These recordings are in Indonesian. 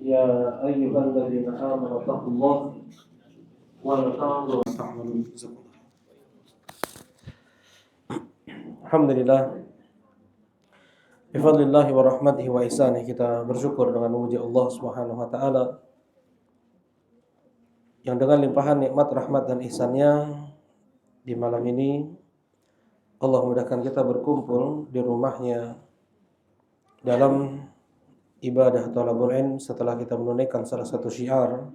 يا أيها الذين آمنوا اتقوا الله ولتنظر ما تعملون. Alhamdulillah, bifadlillahi wa rahmatihi wa ihsanih, kita bersyukur dengan memuji Allah Subhanahu wa taala yang dengan limpahan nikmat, rahmat dan ihsannya di malam ini Allah mudahkan kita berkumpul di rumahnya dalam ibadah thalabul ilm setelah kita menunaikan salah satu syiar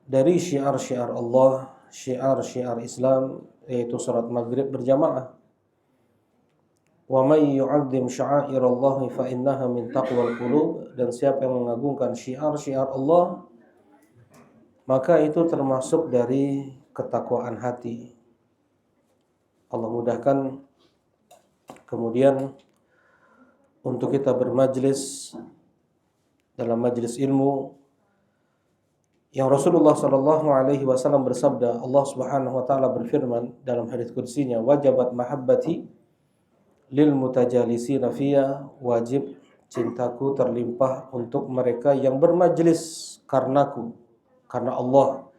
dari syiar-syiar Allah, syiar-syiar Islam, yaitu salat maghrib berjamaah. Wa may yu'azzim sya'airallahi fa innaha min taqwal qulub, dan siapa yang mengagungkan syiar-syiar Allah maka itu termasuk dari ketakwaan hati. Allah mudahkan kemudian untuk kita bermajlis dalam majlis ilmu yang Rasulullah sallallahu alaihi wasallam bersabda, Allah Subhanahu wa taala berfirman dalam hadits qudsinya, wajabat mahabbati lil mutajalisina fiyya, wajib cintaku terlimpah untuk mereka yang bermajlis karenaku, karena Allah.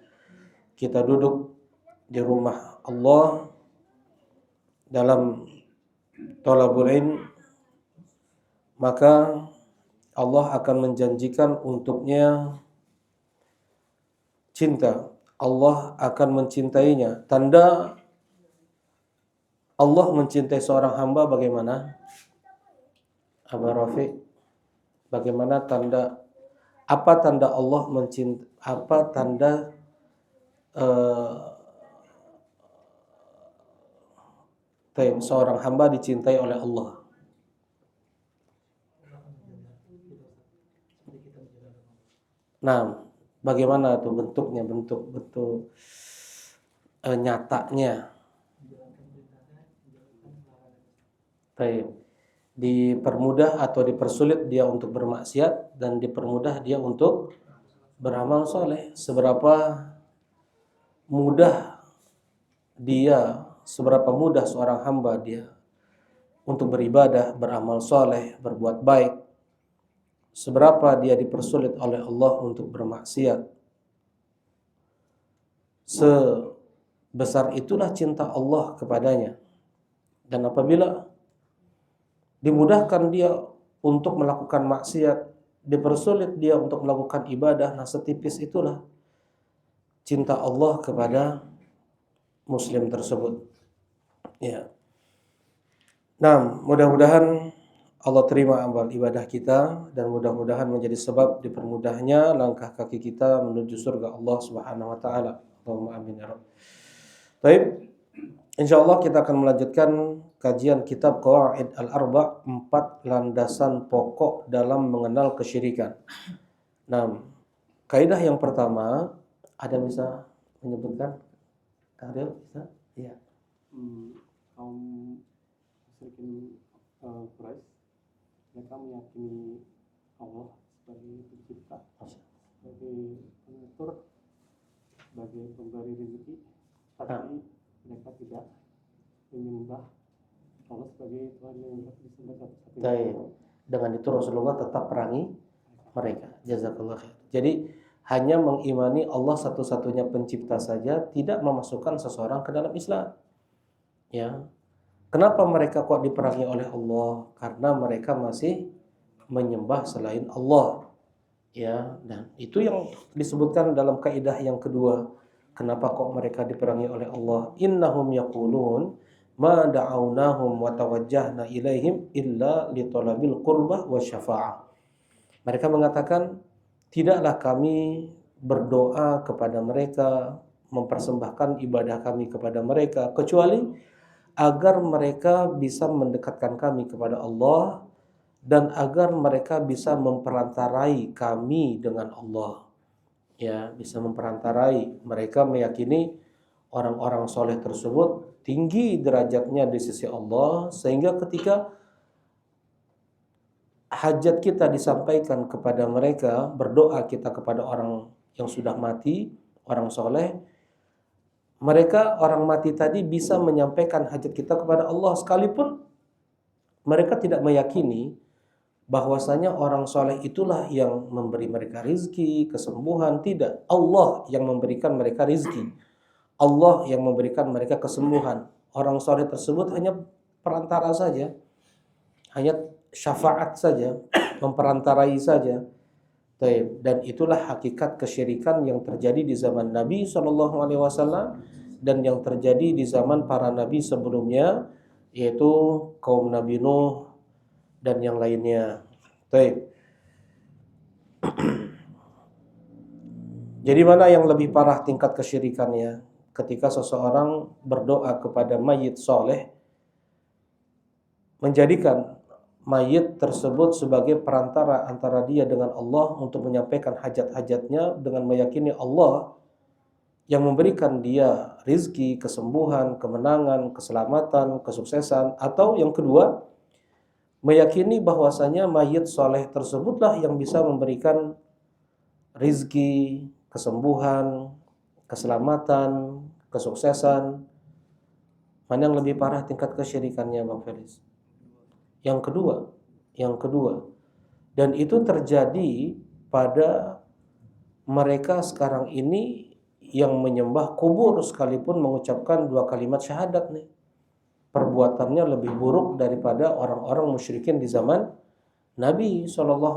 Kita duduk di rumah Allah dalam thalabul ilm, maka Allah akan menjanjikan untuknya cinta. Allah akan mencintainya. Tanda Allah mencintai seorang hamba bagaimana? Aba Rafiq, bagaimana tanda, apa tanda Allah mencintai, apa tanda seorang hamba dicintai oleh Allah? Nah, bagaimana tuh bentuknya, bentuk nyatanya? Dipermudah atau dipersulit dia untuk bermaksiat dan dipermudah dia untuk beramal soleh. Seberapa mudah seorang hamba dia untuk beribadah, beramal soleh, berbuat baik, seberapa dia dipersulit oleh Allah untuk bermaksiat, sebesar itulah cinta Allah kepadanya. Dan apabila dimudahkan dia untuk melakukan maksiat, dipersulit dia untuk melakukan ibadah, nah setipis itulah cinta Allah kepada muslim tersebut. Ya. Nah, mudah-mudahan Allah terima amal ibadah kita dan mudah-mudahan menjadi sebab dipermudahnya langkah kaki kita menuju surga Allah Subhanahu wa taala. Allahumma amin ya rabb. Baik. Insyaallah kita akan melanjutkan kajian kitab Qawaid al-Arba', 4 landasan pokok dalam mengenal kesyirikan. Nah, kaidah yang pertama, ada bisa menyebutkan? Adil bisa? Iya. Kaum musyrikin Quraisy, mereka meyakini Allah sebagai pencipta, sebagai pengatur, sebagai pemberi rezeki, tapi mereka tidak menyembah Allah sebagai Tuhan yang disembah satu-satunya. Dengan itu Rasulullah tetap perangi mereka. Jazakallah khair. Jadi hanya mengimani Allah satu-satunya pencipta saja tidak memasukkan seseorang ke dalam Islam. Ya. Kenapa mereka kok diperangi oleh Allah? Karena mereka masih menyembah selain Allah. Ya, dan itu yang disebutkan dalam kaidah yang kedua. Kenapa kok mereka diperangi oleh Allah? Innahum yaqulun ma da'awnahum wa tawajjahna ilaihim illa li talabil qurbah wa syafa'ah. Mereka mengatakan, tidaklah kami berdoa kepada mereka, mempersembahkan ibadah kami kepada mereka, kecuali agar mereka bisa mendekatkan kami kepada Allah dan agar mereka bisa memperantarai kami dengan Allah. Ya, bisa memperantarai. Mereka meyakini orang-orang soleh tersebut tinggi derajatnya di sisi Allah, sehingga ketika hajat kita disampaikan kepada mereka, berdoa kita kepada orang yang sudah mati, orang soleh, mereka orang mati tadi bisa menyampaikan hajat kita kepada Allah, sekalipun mereka tidak meyakini bahwasanya orang soleh itulah yang memberi mereka rizki, kesembuhan. Tidak, Allah yang memberikan mereka rizki, Allah yang memberikan mereka kesembuhan. Orang soleh tersebut hanya perantara saja, hanya syafaat saja, memperantarai saja. Dan itulah hakikat kesyirikan yang terjadi di zaman Nabi SAW dan yang terjadi di zaman para nabi sebelumnya, yaitu kaum Nabi Nuh dan yang lainnya. Jadi mana yang lebih parah tingkat kesyirikannya? Ketika seseorang berdoa kepada mayit soleh, menjadikan mayit tersebut sebagai perantara antara dia dengan Allah untuk menyampaikan hajat-hajatnya dengan meyakini Allah yang memberikan dia rizki, kesembuhan, kemenangan, keselamatan, kesuksesan. Atau yang kedua, meyakini bahwasanya mayit soleh tersebutlah yang bisa memberikan rizki, kesembuhan, keselamatan, kesuksesan. Mana yang lebih parah tingkat kesyirikannya, Bang Felis? Yang kedua. Dan itu terjadi pada mereka sekarang ini yang menyembah kubur sekalipun mengucapkan 2 kalimat syahadat nih. Perbuatannya lebih buruk daripada orang-orang musyrikin di zaman Nabi SAW.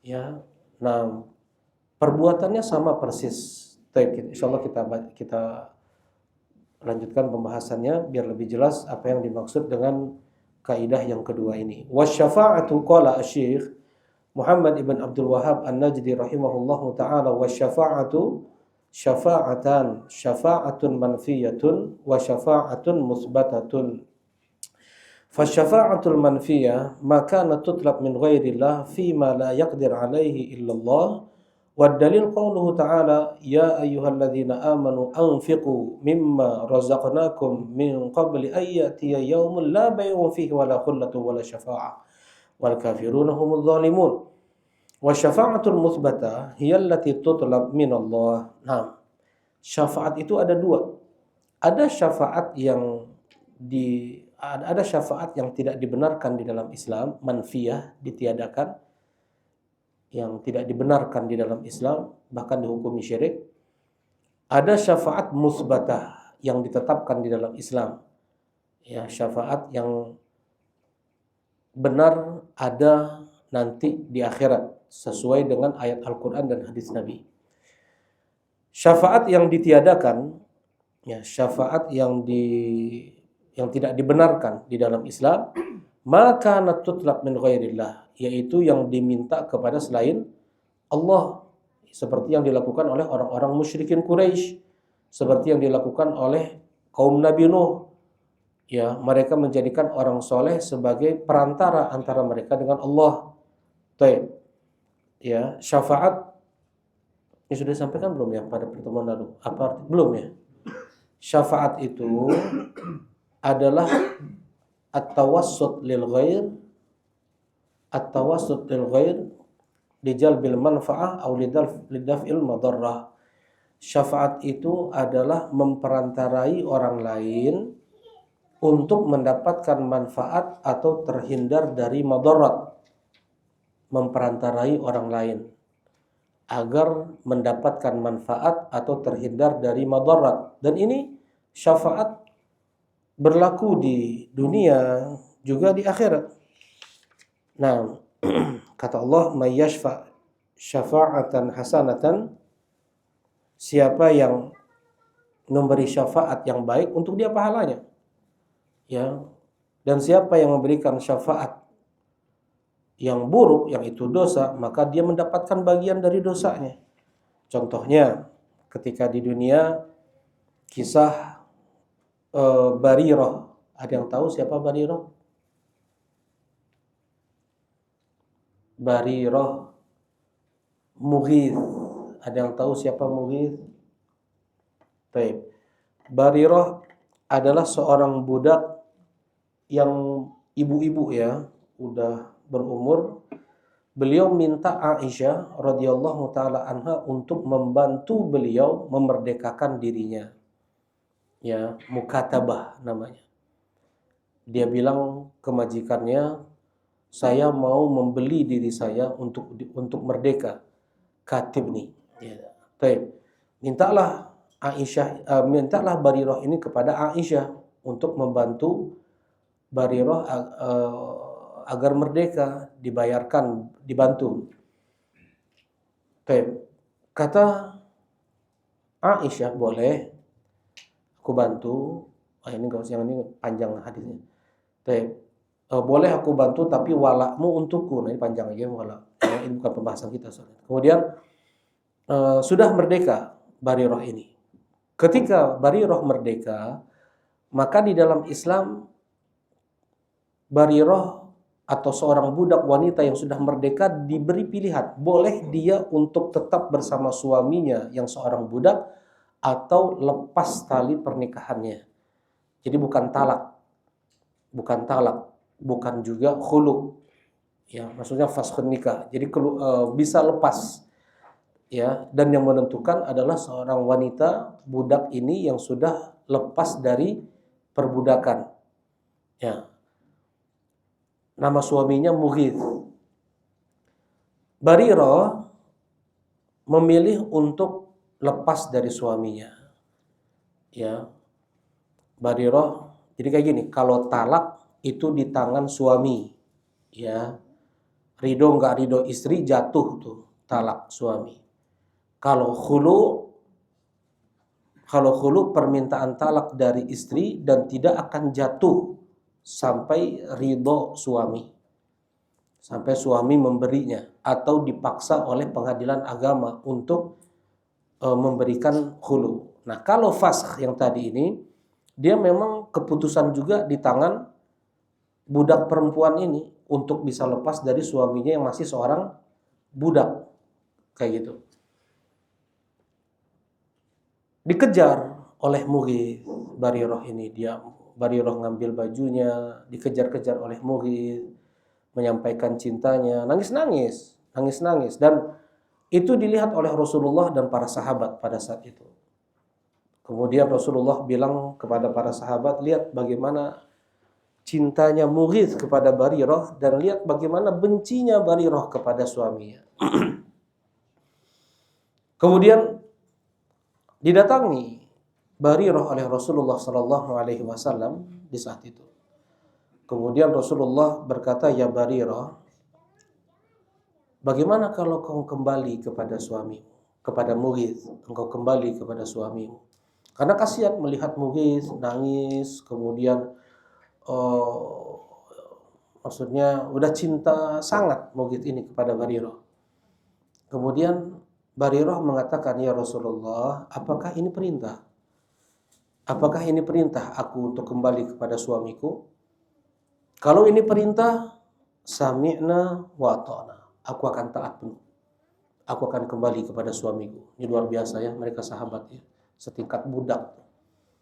Ya, nah perbuatannya sama persis. Insyaallah kita lanjutkan pembahasannya biar lebih jelas apa yang dimaksud dengan kaidah yang kedua ini. Wasyafa'atu, qala Asy-Syaikh Muhammad ibn Abdul Wahhab An-Najdi rahimahullahu taala, wasyafa'atu syafa'atan, syafa'atun manfiyatun wa syafa'atun musbatatun. Fasyafa'atul manfiyah ma kana tutlab min ghairillah fima la yaqdir alaihi illallah. Wad-dalil qauluhu ta'ala ya ayyuhalladzina amanu anfiqu mimma razaqnakum min qabli an ya'tiya yaumun la bay'un fihi wala khullatun wala syafa'ah wal kafiruna humudz zalimun. Wa syafa'atul mutsbatah hiya allati tutlab min Allah. Nah, syafaat itu ada dua. Ada syafaat yang tidak dibenarkan di dalam Islam, manfiyah, ditiadakan, yang tidak dibenarkan di dalam Islam, bahkan dihukumi syirik. Ada syafaat musbatah yang ditetapkan di dalam Islam. Ya, syafaat yang benar ada nanti di akhirat sesuai dengan ayat Al-Qur'an dan hadis Nabi. Syafaat yang ditiadakan, ya, syafaat yang tidak dibenarkan di dalam Islam, maka tutlab min ghairillah, yaitu yang diminta kepada selain Allah, seperti yang dilakukan oleh orang-orang musyrikin Quraisy, seperti yang dilakukan oleh kaum Nabi Nuh. Ya, mereka menjadikan orang soleh sebagai perantara antara mereka dengan Allah. Ya, syafaat ini sudah disampaikan belum ya pada pertemuan lalu? Apa arti? Belum ya? Syafaat itu adalah at-tawassut lil ghair lijalbil manfa'ah aw lidaf'il madarrah. Syafaat itu adalah memperantarai orang lain untuk mendapatkan manfaat atau terhindar dari madarat. Memperantarai orang lain agar mendapatkan manfaat atau terhindar dari madarat. Dan ini syafaat berlaku di dunia juga di akhirat. Nah, kata Allah, may yashfa' syafa'atan hasanatan, siapa yang memberi syafaat yang baik untuk dia pahalanya. Ya. Dan siapa yang memberikan syafaat yang buruk, yang itu dosa, maka dia mendapatkan bagian dari dosanya. Contohnya, ketika di dunia kisah Barirah. Ada yang tahu siapa Barirah? Barirah Mughith. Ada yang tahu siapa Mughith? Baik. Barirah adalah seorang budak yang ibu-ibu ya, udah berumur. Beliau minta Aisyah radhiyallahu taala anha untuk membantu beliau memerdekakan dirinya. Ya, mukatabah namanya. Dia bilang ke majikannya, saya mau membeli diri saya untuk merdeka. Katibni. Ya. Baik. Mintalah Barirah ini kepada Aisyah untuk membantu Barirah agar merdeka, dibantu. Baik. Kata Aisyah, boleh aku bantu. Ini yang ini panjang hadisnya. Baik. Boleh aku bantu tapi walakmu untukku. Nah, ini panjang aja walak. Ini bukan pembahasan kita soalnya. Kemudian sudah merdeka Barirah ini. Ketika Barirah merdeka, maka di dalam Islam Barirah atau seorang budak wanita yang sudah merdeka diberi pilihan. Boleh dia untuk tetap bersama suaminya yang seorang budak atau lepas tali pernikahannya. Jadi bukan talak, bukan juga khulu. Ya, maksudnya faskhun nikah. Jadi bisa lepas. Ya, dan yang menentukan adalah seorang wanita budak ini yang sudah lepas dari perbudakan. Ya. Nama suaminya Mughith. Barirah memilih untuk lepas dari suaminya. Ya. Barirah, jadi kayak gini, kalau talak itu di tangan suami. Ya. Ridho enggak ridho istri jatuh tuh talak suami. Kalau khulu permintaan talak dari istri dan tidak akan jatuh sampai ridho suami. Sampai suami memberinya atau dipaksa oleh pengadilan agama untuk memberikan khulu. Nah, kalau fasakh yang tadi ini dia memang keputusan juga di tangan budak perempuan ini untuk bisa lepas dari suaminya yang masih seorang budak. Kayak gitu. Dikejar oleh Mughith Barirah ini, Barirah ngambil bajunya, dikejar-kejar oleh Mughith, menyampaikan cintanya, nangis-nangis dan itu dilihat oleh Rasulullah dan para sahabat pada saat itu. Kemudian Rasulullah bilang kepada para sahabat, lihat bagaimana cintanya Mughith kepada Barirah dan lihat bagaimana bencinya Barirah kepada suaminya. Kemudian didatangi Barirah oleh Rasulullah sallallahu alaihi wasallam di saat itu. Kemudian Rasulullah berkata, "Ya Barirah, bagaimana kalau kau kembali kepada suamimu, kepada Mughith, engkau kembali kepada suamimu?" Karena kasihan melihat Mughith nangis, kemudian maksudnya udah cinta sangat Mughith ini kepada Barirah. Kemudian Barirah mengatakan, "Ya Rasulullah, apakah ini perintah? Apakah ini perintah aku untuk kembali kepada suamiku? Kalau ini perintah, sami'na wa ata'na. Aku akan taat penuh. Aku akan kembali kepada suamiku." Ini luar biasa ya, mereka sahabat ya. Setingkat budak.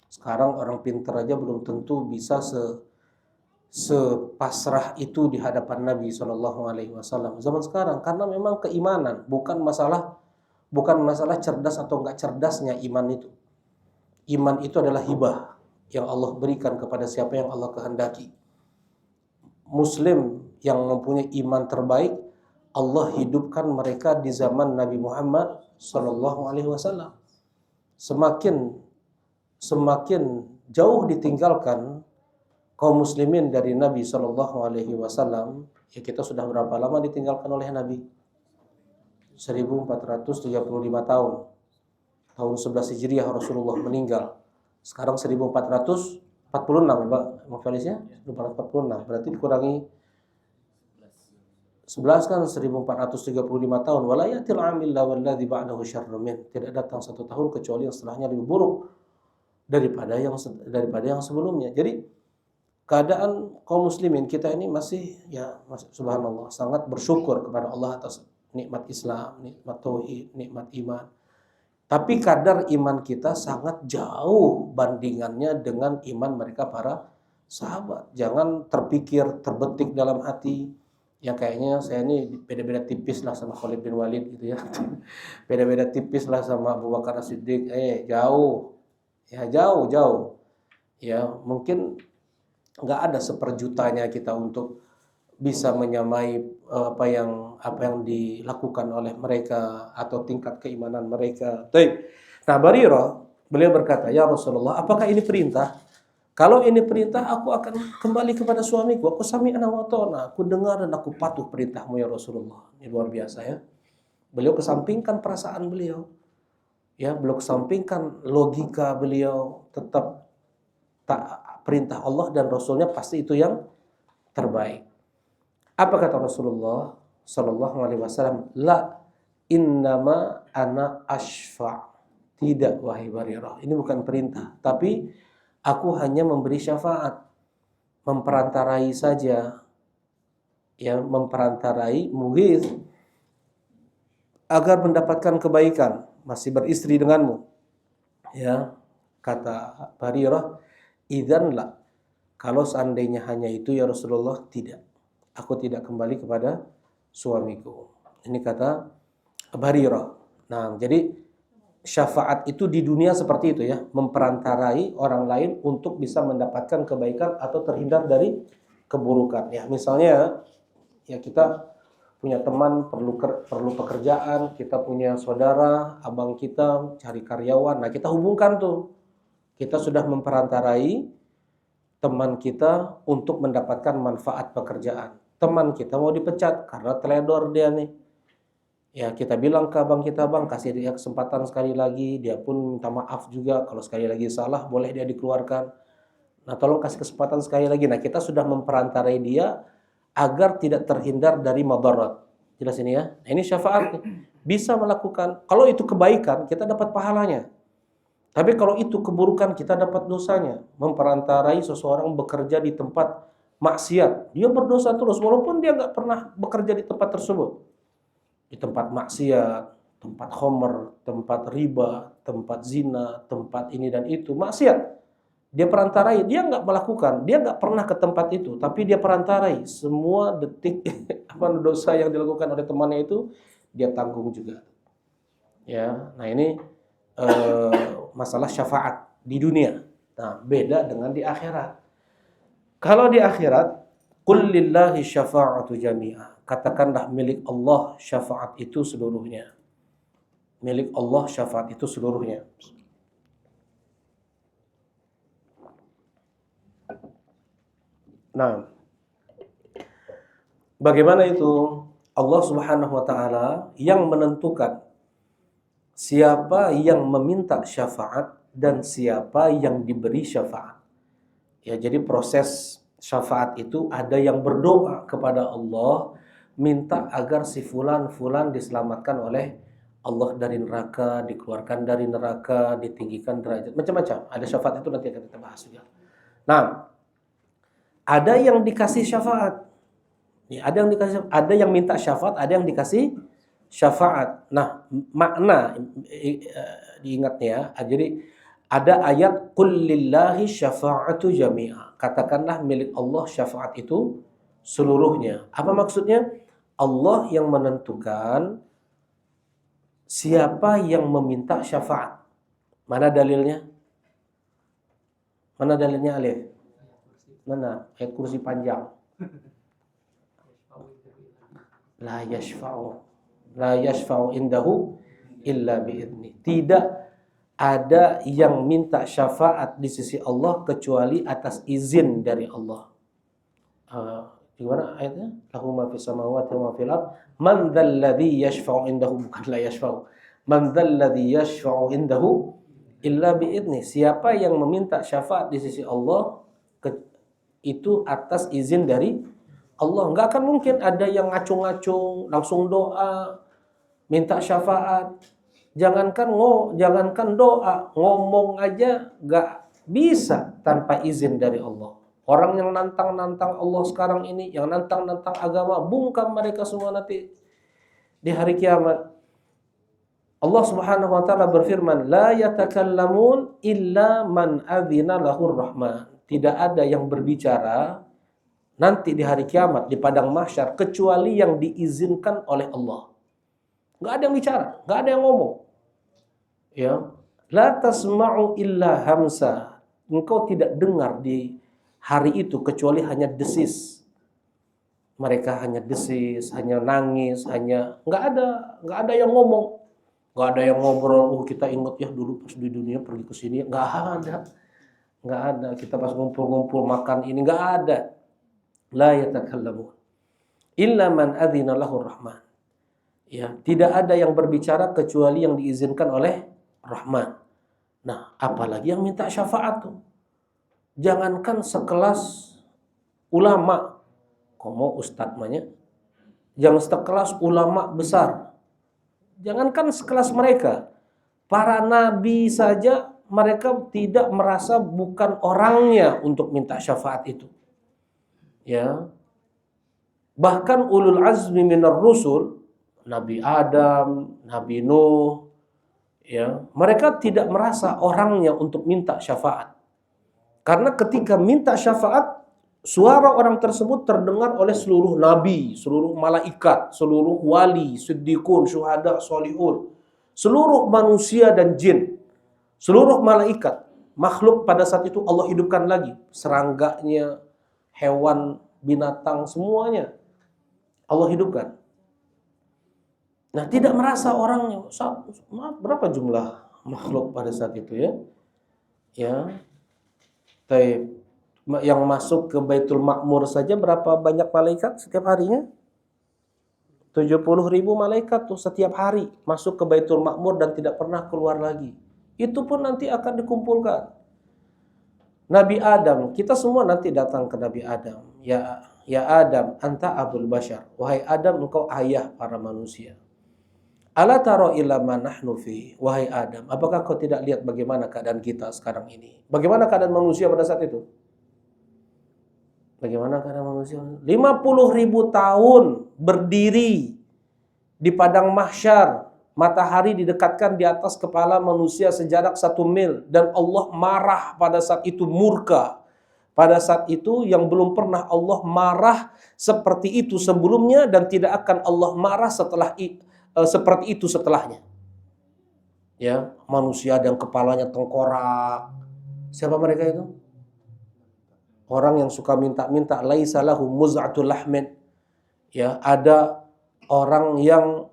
Sekarang orang pintar aja belum tentu bisa sepasrah itu di hadapan Nabi SAW zaman sekarang, karena memang keimanan bukan masalah cerdas atau enggak cerdasnya iman itu. Iman itu adalah hibah yang Allah berikan kepada siapa yang Allah kehendaki. Muslim yang mempunyai iman terbaik, Allah hidupkan mereka di zaman Nabi Muhammad SAW. Semakin jauh ditinggalkan kaum muslimin dari Nabi SAW, ya kita sudah berapa lama ditinggalkan oleh Nabi? 1435 tahun. Tahun 11 Hijriah Rasulullah meninggal. Sekarang 1446 ya Pak, Felisnya? 1446. Berarti dikurangi 11 kan 1435 tahun. Wala yatil amil walladzi ba'dahu syarrun min. Tidak datang satu tahun kecuali yang setelahnya lebih buruk daripada yang sebelumnya. Jadi keadaan kaum muslimin kita ini masih subhanallah sangat bersyukur kepada Allah atas nikmat Islam, nikmat tauhid, nikmat iman. Tapi kadar iman kita sangat jauh bandingannya dengan iman mereka para sahabat. Jangan terbetik dalam hati, ya kayaknya saya ini beda-beda tipis lah sama Khalid bin Walid gitu ya. Beda-beda tipis lah sama Abu Bakar As-Siddiq. Jauh. Ya jauh. Ya mungkin nggak ada seperjutanya kita untuk bisa menyamai apa yang dilakukan oleh mereka atau tingkat keimanan mereka. Baik. Nah, Barirah beliau berkata, "Ya Rasulullah, apakah ini perintah? Kalau ini perintah, aku akan kembali kepada suamiku. Aku sami'na wa ta'na. Aku dengar dan aku patuh perintahmu ya Rasulullah." Ini luar biasa ya. Beliau kesampingkan perasaan beliau. Ya, beliau kesampingkan logika beliau, tetap tak perintah Allah dan Rasulnya pasti itu yang terbaik. Apa kata Rasulullah Sallallahu Alaihi Wasallam? La innama ana ashfa. Tidak, wahai Barirah, ini bukan perintah, tapi aku hanya memberi syafaat, memperantarai saja, ya, memperantarai mughith agar mendapatkan kebaikan, masih beristri denganmu. Ya, kata Barirah, idzan la. Kalau seandainya hanya itu ya Rasulullah, tidak. Aku tidak kembali kepada suamiku. Ini kata Barirah. Nah, jadi syafaat itu di dunia seperti itu ya, memperantarai orang lain untuk bisa mendapatkan kebaikan atau terhindar dari keburukan. Ya, misalnya ya kita punya teman perlu pekerjaan, kita punya saudara, abang kita cari karyawan. Nah, kita hubungkan tuh. Kita sudah memperantarai teman kita untuk mendapatkan manfaat pekerjaan. Teman kita mau dipecat karena teledor dia nih. Ya, kita bilang ke abang kita, "Bang, kasih dia kesempatan sekali lagi." Dia pun minta maaf juga kalau sekali lagi salah, boleh dia dikeluarkan. Nah, tolong kasih kesempatan sekali lagi. Nah, kita sudah memperantarai dia agar tidak terhindar dari madarat. Jelas ini ya. Nah, ini syafaat bisa melakukan. Kalau itu kebaikan, kita dapat pahalanya. Tapi kalau itu keburukan, kita dapat dosanya. Memperantarai seseorang bekerja di tempat maksiat, dia berdosa terus walaupun dia nggak pernah bekerja di tempat tersebut. Di tempat maksiat, tempat khomer, tempat riba, tempat zina, tempat ini dan itu, maksiat. Dia perantarai, dia nggak melakukan, dia nggak pernah ke tempat itu, tapi dia perantarai semua detik dosa yang dilakukan oleh temannya itu dia tanggung juga. Ya, nah ini masalah syafaat di dunia. Nah, beda dengan di akhirat. Kalau di akhirat, qul lillahi syafa'atu jami'ah. Katakanlah milik Allah syafaat itu seluruhnya. Milik Allah syafaat itu seluruhnya. Nah, bagaimana itu? Allah Subhanahu wa taala yang menentukan siapa yang meminta syafaat dan siapa yang diberi syafaat. Ya, jadi proses syafaat itu ada yang berdoa kepada Allah minta agar si fulan diselamatkan oleh Allah dari neraka, dikeluarkan dari neraka, ditinggikan derajat, macam-macam. Ada syafaat itu nanti akan kita bahas juga. Nah, ada yang dikasih syafaat. Ya, ada yang minta syafaat, ada yang dikasih syafaat. Nah, makna diingat ya. Jadi ada ayat qul lillahi syafa'atu jami'a. Katakanlah milik Allah syafaat itu seluruhnya. Apa maksudnya? Allah yang menentukan siapa yang meminta syafaat. Mana dalilnya? Mana dalilnya, Alif? Mana? Ayat kursi panjang. La yashfa'u indahu illa bi'idni. Tidak ada yang minta syafaat di sisi Allah kecuali atas izin dari Allah. Gimana ayatnya? Lahu ma fis samawati wa ma fil ard. Man dzalladzi yashfa'u indahu, bukan la yashfa'u. Man dzalladzi yashfa'u indahu illa bi'idni. Siapa yang meminta syafaat di sisi Allah itu atas izin dari Allah. Enggak akan mungkin ada yang ngacung-ngacung langsung doa minta syafaat. Jangankan doa, ngomong aja gak bisa tanpa izin dari Allah. Orang yang nantang-nantang Allah sekarang ini, yang nantang-nantang agama, bungkam mereka semua nanti di hari kiamat. Allah Subhanahu wa taala berfirman, "La yatakallamun illa man adzina lahur rahman." Tidak ada yang berbicara nanti di hari kiamat di padang mahsyar kecuali yang diizinkan oleh Allah. Enggak ada yang bicara, enggak ada yang ngomong. Ya, la tasma'u illa hamsa. Engkau tidak dengar di hari itu kecuali hanya desis. Mereka hanya desis, hanya nangis, hanya nggak ada yang ngomong, nggak ada yang ngobrol. Oh, kita ingat ya dulu pas di dunia pergi ke sini, nggak ada. Kita pas ngumpul-ngumpul makan ini nggak ada. La yatakallamu illa man adzina lahu rahman. Ya, tidak ada yang berbicara kecuali yang diizinkan oleh Rahman. Nah, apalagi yang minta syafaat tuh. Jangankan sekelas ulama, komo ustadz mahnya, yang sekelas ulama besar. Jangankan sekelas mereka, para nabi saja mereka tidak merasa bukan orangnya untuk minta syafaat itu. Ya. Bahkan ulul azmi minar rusul, Nabi Adam, Nabi Nuh, ya, mereka tidak merasa orangnya untuk minta syafaat. Karena ketika minta syafaat, suara orang tersebut terdengar oleh seluruh nabi, seluruh malaikat, seluruh wali, siddiqun, syuhada, solihun, seluruh manusia dan jin, seluruh malaikat, makhluk pada saat itu Allah hidupkan lagi, serangganya, hewan, binatang, semuanya Allah hidupkan. Nah, tidak merasa orangnya. Berapa jumlah makhluk pada saat itu ya? Ya. Yang masuk ke Baitul Ma'mur saja berapa banyak malaikat setiap harinya? 70.000 malaikat tuh setiap hari masuk ke Baitul Ma'mur dan tidak pernah keluar lagi. Itu pun nanti akan dikumpulkan. Nabi Adam, kita semua nanti datang ke Nabi Adam. Ya Adam, anta abul bashar. Wahai Adam, engkau ayah para manusia. Ala taro ila ma nahnu fi. Wahai Adam, apakah kau tidak lihat bagaimana keadaan kita sekarang ini? Bagaimana keadaan manusia pada saat itu? Bagaimana keadaan manusia? 50.000 tahun berdiri di padang mahsyar. Matahari didekatkan di atas kepala manusia sejarak 1 mil. Dan Allah marah pada saat itu, murka. Pada saat itu yang belum pernah Allah marah seperti itu sebelumnya. Dan tidak akan Allah marah seperti itu setelahnya. Ya, manusia yang kepalanya tengkorak. Siapa mereka itu? Orang yang suka minta-minta, laisa lahu muz'atul lahmin. Ya, ada orang yang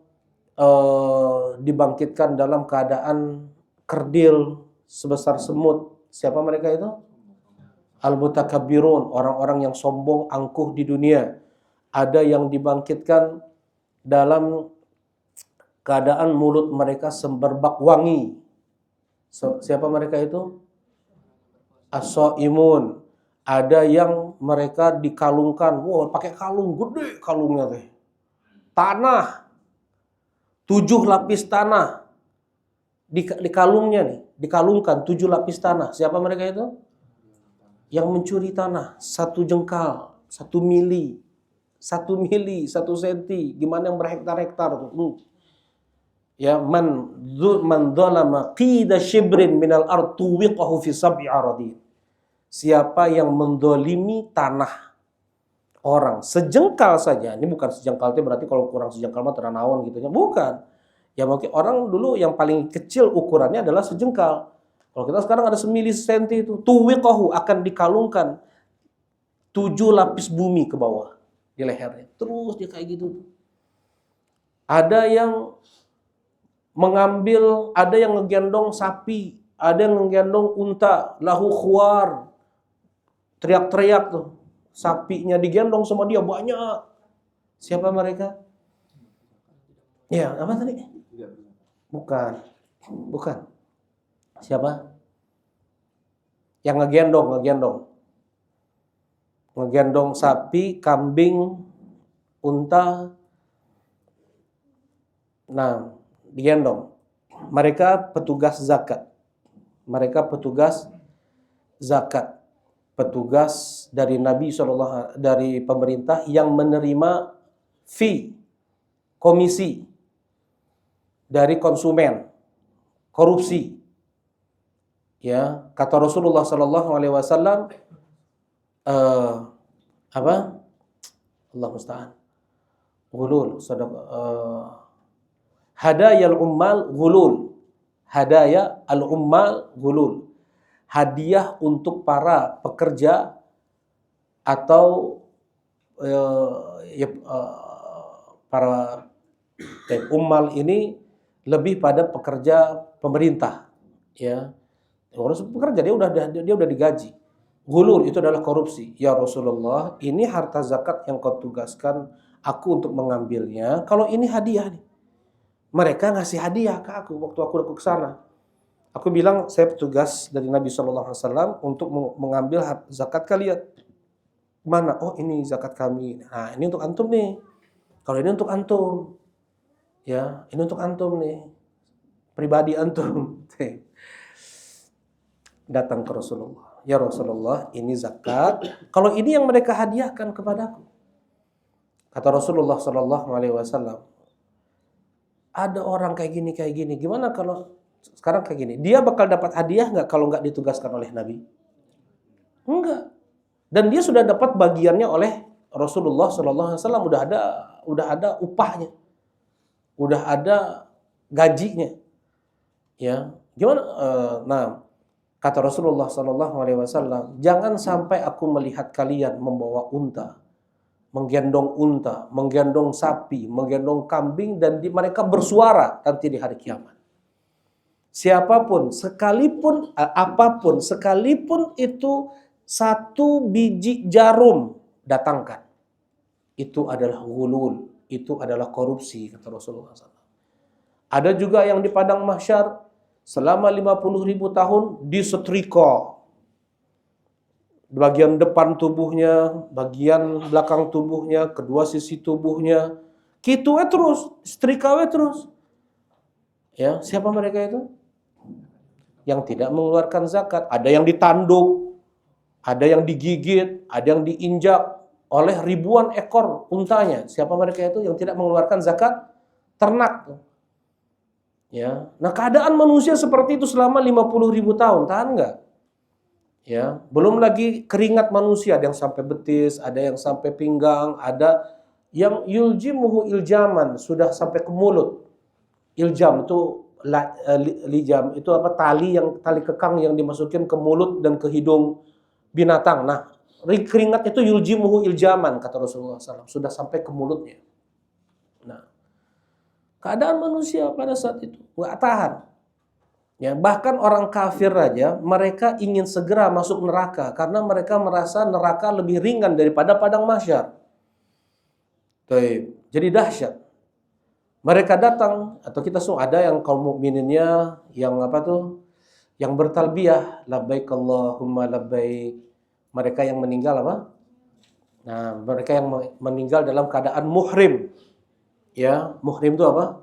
dibangkitkan dalam keadaan kerdil sebesar semut. Siapa mereka itu? Al-mutakabbirun, orang-orang yang sombong, angkuh di dunia. Ada yang dibangkitkan dalam keadaan mulut mereka semberbak wangi. Siapa mereka itu? As-shaimun. Ada yang mereka dikalungkan. Wah, pakai kalung gede kalungnya teh. Tanah. 7 lapis tanah. Di kalungnya nih, dikalungkan 7 lapis tanah. Siapa mereka itu? Yang mencuri tanah 1 jengkal, 1 mili, 1 mili, 1 senti. Gimana yang berhektar-hektar tuh? Ya, man dzalama qida shibrin minal ard tuwiqahu fi sab'i aradin. Siapa yang mendolimi tanah orang sejengkal saja, ini bukan sejengkal itu berarti kalau kurang sejengkal mah teranawan gitu ya, bukan. Ya mungkin orang dulu yang paling kecil ukurannya adalah sejengkal. Kalau kita sekarang ada semili senti itu, tuwiqahu akan dikalungkan 7 lapis bumi ke bawah di lehernya. Terus dia kayak gitu. Ada yang mengambil, ada yang ngegendong sapi, ada yang ngegendong unta, lahu khuwar. Teriak-teriak tuh. Sapinya digendong sama dia banyak. Siapa mereka? Ya, apa tadi? Bukan. Siapa? Yang ngegendong. Ngegendong sapi, kambing, unta. Nah, digendong. Mereka petugas zakat. Petugas dari Nabi SAW, dari pemerintah yang menerima fee, komisi dari konsumen, korupsi. Ya, kata Rasulullah SAW, apa? Allah musta'an. Ghulul, hadaya al-ummal ghulul. Hadaya al-ummal ghulul. Hadiah untuk para pekerja atau para ummal ini lebih pada pekerja pemerintah, ya. Orang pekerja dia udah digaji. Gulul itu adalah korupsi. Ya Rasulullah, ini harta zakat yang kau tugaskan aku untuk mengambilnya. Kalau ini hadiah nih. Mereka ngasih hadiah ke aku waktu aku ke sana. Aku bilang saya petugas dari Nabi SAW untuk mengambil zakat kalian. Mana? Oh ini zakat kami. Nah ini untuk antum nih. Kalau ini untuk antum, ya ini untuk antum nih, pribadi antum. Datang ke Rasulullah. Ya Rasulullah, ini zakat. Kalau ini yang mereka hadiahkan kepadaku. Kata Rasulullah SAW, ada orang kayak gini. Gimana kalau sekarang kayak gini? Dia bakal dapat hadiah nggak kalau nggak ditugaskan oleh Nabi? Enggak. Dan dia sudah dapat bagiannya oleh Rasulullah SAW. Udah ada upahnya, udah ada gajinya. Ya, gimana? Nah, kata Rasulullah SAW, jangan sampai aku melihat kalian membawa unta, menggendong sapi, menggendong kambing, dan mereka bersuara nanti di hari kiamat. Siapapun, sekalipun, apapun, sekalipun itu 1 biji jarum, datangkan. Itu adalah ghulul, itu adalah korupsi, kata Rasulullah SAW. Ada juga yang di padang mahsyar, selama 50.000 tahun disetrika. Bagian depan tubuhnya, bagian belakang tubuhnya, kedua sisi tubuhnya. Gitu terus, setrika terus. Ya, siapa mereka itu? Yang tidak mengeluarkan zakat. Ada yang ditanduk, ada yang digigit, ada yang diinjak oleh ribuan ekor untanya. Siapa mereka itu yang tidak mengeluarkan zakat? Ternak. Ya, nah keadaan manusia seperti itu selama 50.000 tahun, tahan nggak? Ya, belum lagi keringat manusia, ada yang sampai betis, ada yang sampai pinggang, ada yang yuljimuhu iljaman, sudah sampai ke mulut. Iljam itu lijam itu apa, tali kekang yang dimasukin ke mulut dan ke hidung binatang. Nah, keringat itu yuljimuhu iljaman, kata Rasulullah SAW, sudah sampai ke mulutnya. Nah, keadaan manusia pada saat itu nggak tahan. Ya, bahkan orang kafir aja mereka ingin segera masuk neraka karena mereka merasa neraka lebih ringan daripada padang mahsyar. Jadi dahsyat. Mereka datang, atau kita semua ada yang kaum mukmininnya yang apa tuh? Yang bertalbiyah, labbaik Allahumma labbaik. Mereka yang meninggal apa? Nah, mereka yang meninggal dalam keadaan muhrim. Ya, muhrim itu apa?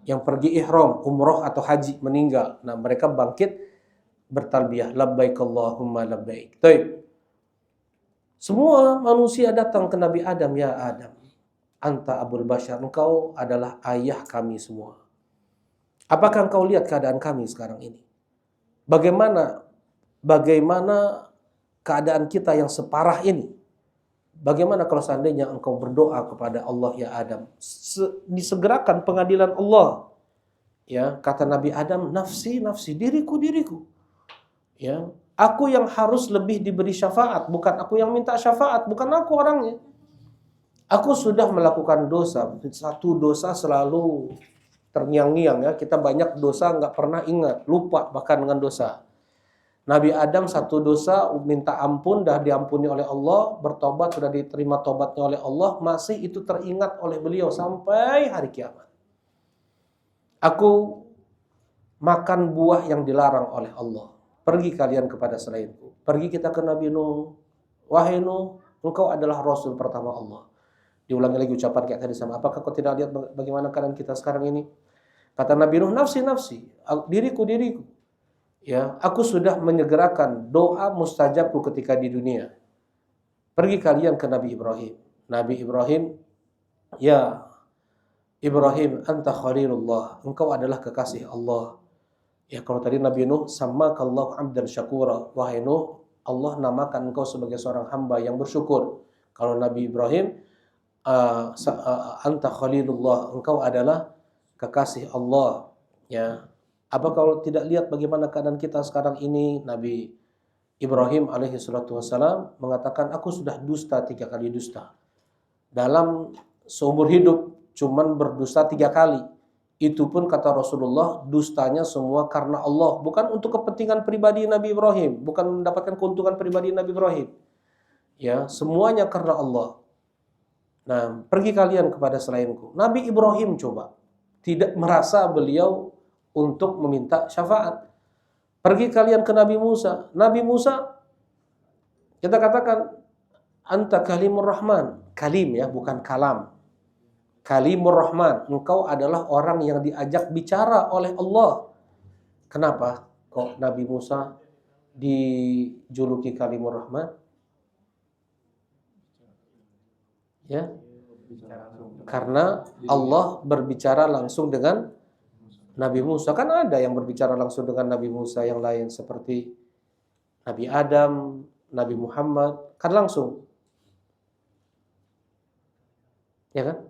Yang pergi ihram, umroh atau haji, meninggal. Nah, mereka bangkit bertalbiyah, labbaik Allahumma labbaik. Semua manusia datang ke Nabi Adam, ya Adam, anta abul bashar, engkau adalah ayah kami semua. Apakah engkau lihat keadaan kami sekarang ini? Bagaimana keadaan kita yang separah ini? Bagaimana kalau seandainya engkau berdoa kepada Allah, ya Adam, disegerakan pengadilan Allah. Ya, kata Nabi Adam, nafsi, diriku. Ya, aku yang harus lebih diberi syafaat, bukan aku yang minta syafaat, bukan aku orangnya. Aku sudah melakukan dosa, satu dosa selalu terngiang-ngiang, ya. Kita banyak dosa nggak pernah ingat, lupa bahkan dengan dosa. Nabi Adam satu dosa minta ampun, dah diampuni oleh Allah, bertobat sudah diterima tobatnya oleh Allah, masih itu teringat oleh beliau sampai hari kiamat. Aku makan buah yang dilarang oleh Allah. Pergi kalian kepada selainku. Pergi kita ke Nabi Nuh. Wahai Nuh, engkau adalah Rasul pertama Allah. Diulangi lagi ucapan kayak tadi sama. Apakah kau tidak lihat bagaimana keadaan kita sekarang ini? Kata Nabi Nuh, nafsi, diriku. Ya, aku sudah menyegerakan doa mustajabku ketika di dunia. Pergi kalian ke Nabi Ibrahim. Nabi Ibrahim, ya Ibrahim, anta khalilullah, engkau adalah kekasih Allah. Ya, kalau tadi Nabi Nuh, samakallahu abdan syakura, wahai Nuh, Allah namakan engkau sebagai seorang hamba yang bersyukur. Kalau Nabi Ibrahim, anta khalilullah, engkau adalah kekasih Allah. Ya, apa kalau tidak lihat bagaimana keadaan kita sekarang ini? Nabi Ibrahim alaihi salatu wassalam mengatakan, aku sudah dusta 3 kali dusta. dalam seumur hidup cuman berdusta 3 kali. Itu pun kata Rasulullah, dustanya semua karena Allah, bukan untuk kepentingan pribadi Nabi Ibrahim, bukan mendapatkan keuntungan pribadi Nabi Ibrahim. Ya, semuanya karena Allah. Nah, pergi kalian kepada selainku. Nabi Ibrahim coba tidak merasa beliau untuk meminta syafaat. Pergi kalian ke Nabi Musa. Nabi Musa, kita katakan anta kalimur rahman. Kalim ya, bukan kalam. Kalimur rahman. Engkau adalah orang yang diajak bicara oleh Allah. Kenapa kok Nabi Musa dijuluki kalimur rahman? Ya, karena Allah berbicara langsung dengan Nabi Musa. Kan ada yang berbicara langsung dengan Nabi Musa yang lain seperti Nabi Adam, Nabi Muhammad, kan langsung. Ya kan?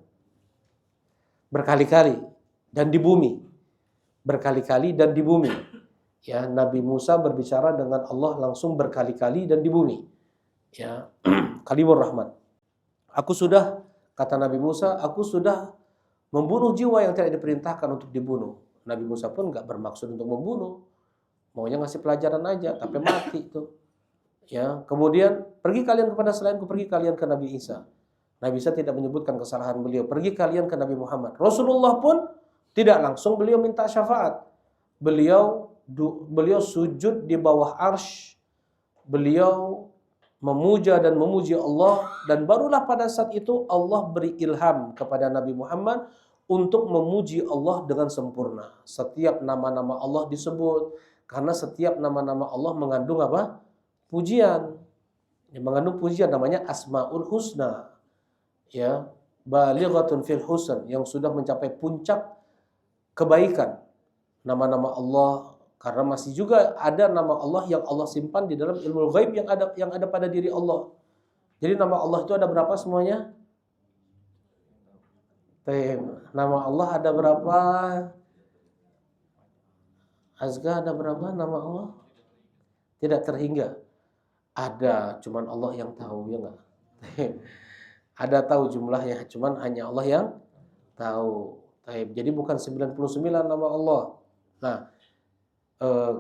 Berkali-kali dan di bumi. Berkali-kali dan di bumi. Ya, Nabi Musa berbicara dengan Allah langsung berkali-kali dan di bumi. Ya, Kalimur Rahman. Aku sudah, kata Nabi Musa, aku sudah membunuh jiwa yang tidak diperintahkan untuk dibunuh. Nabi Musa pun nggak bermaksud untuk membunuh, maunya ngasih pelajaran aja, tapi mati itu. Ya, kemudian pergi kalian kepada selainku, pergi kalian ke Nabi Isa. Nabi Isa tidak menyebutkan kesalahan beliau. Pergi kalian ke Nabi Muhammad. Rasulullah pun tidak langsung beliau minta syafaat. Beliau sujud di bawah arsy. Beliau memuja dan memuji Allah, dan barulah pada saat itu Allah beri ilham kepada Nabi Muhammad untuk memuji Allah dengan sempurna. Setiap nama-nama Allah disebut, karena setiap nama-nama Allah mengandung apa? Pujian. Yang mengandung pujian namanya Asmaul Husna. Ya, balighatun fil husn, yang sudah mencapai puncak kebaikan. Nama-nama Allah, karena masih juga ada nama Allah yang Allah simpan di dalam ilmu ghaib yang ada pada diri Allah. Jadi nama Allah itu ada berapa semuanya? Nama Allah ada berapa? Azga, ada berapa nama Allah? Tidak terhingga. Ada, cuman Allah yang tahu, ya enggak? Ada tahu jumlahnya, cuman hanya Allah yang tahu. Jadi bukan 99 nama Allah. Nah,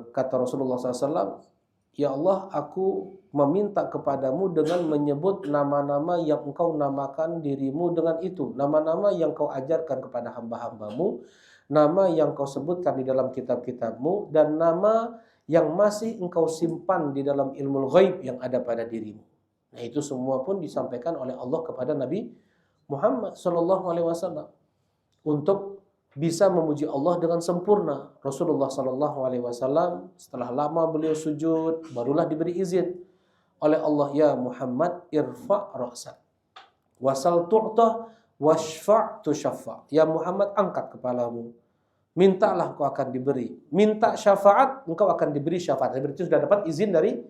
kata Rasulullah SAW, ya Allah, aku meminta kepadamu dengan menyebut nama-nama yang engkau namakan dirimu dengan itu. Nama-nama yang kau ajarkan kepada hamba-hambamu, nama yang kau sebutkan di dalam kitab-kitabmu, dan nama yang masih engkau simpan di dalam ilmu ghaib yang ada pada dirimu. Nah, itu semua pun disampaikan oleh Allah kepada Nabi Muhammad SAW untuk bisa memuji Allah dengan sempurna. Rasulullah SAW setelah lama beliau sujud, barulah diberi izin oleh Allah, ya Muhammad, irfa' ra'sak, wasal tu'tah, washfa' tushaffa. Ya Muhammad, angkat kepalamu, mintalah kau akan diberi. Minta syafaat, engkau akan diberi syafaat. Berarti sudah dapat izin dari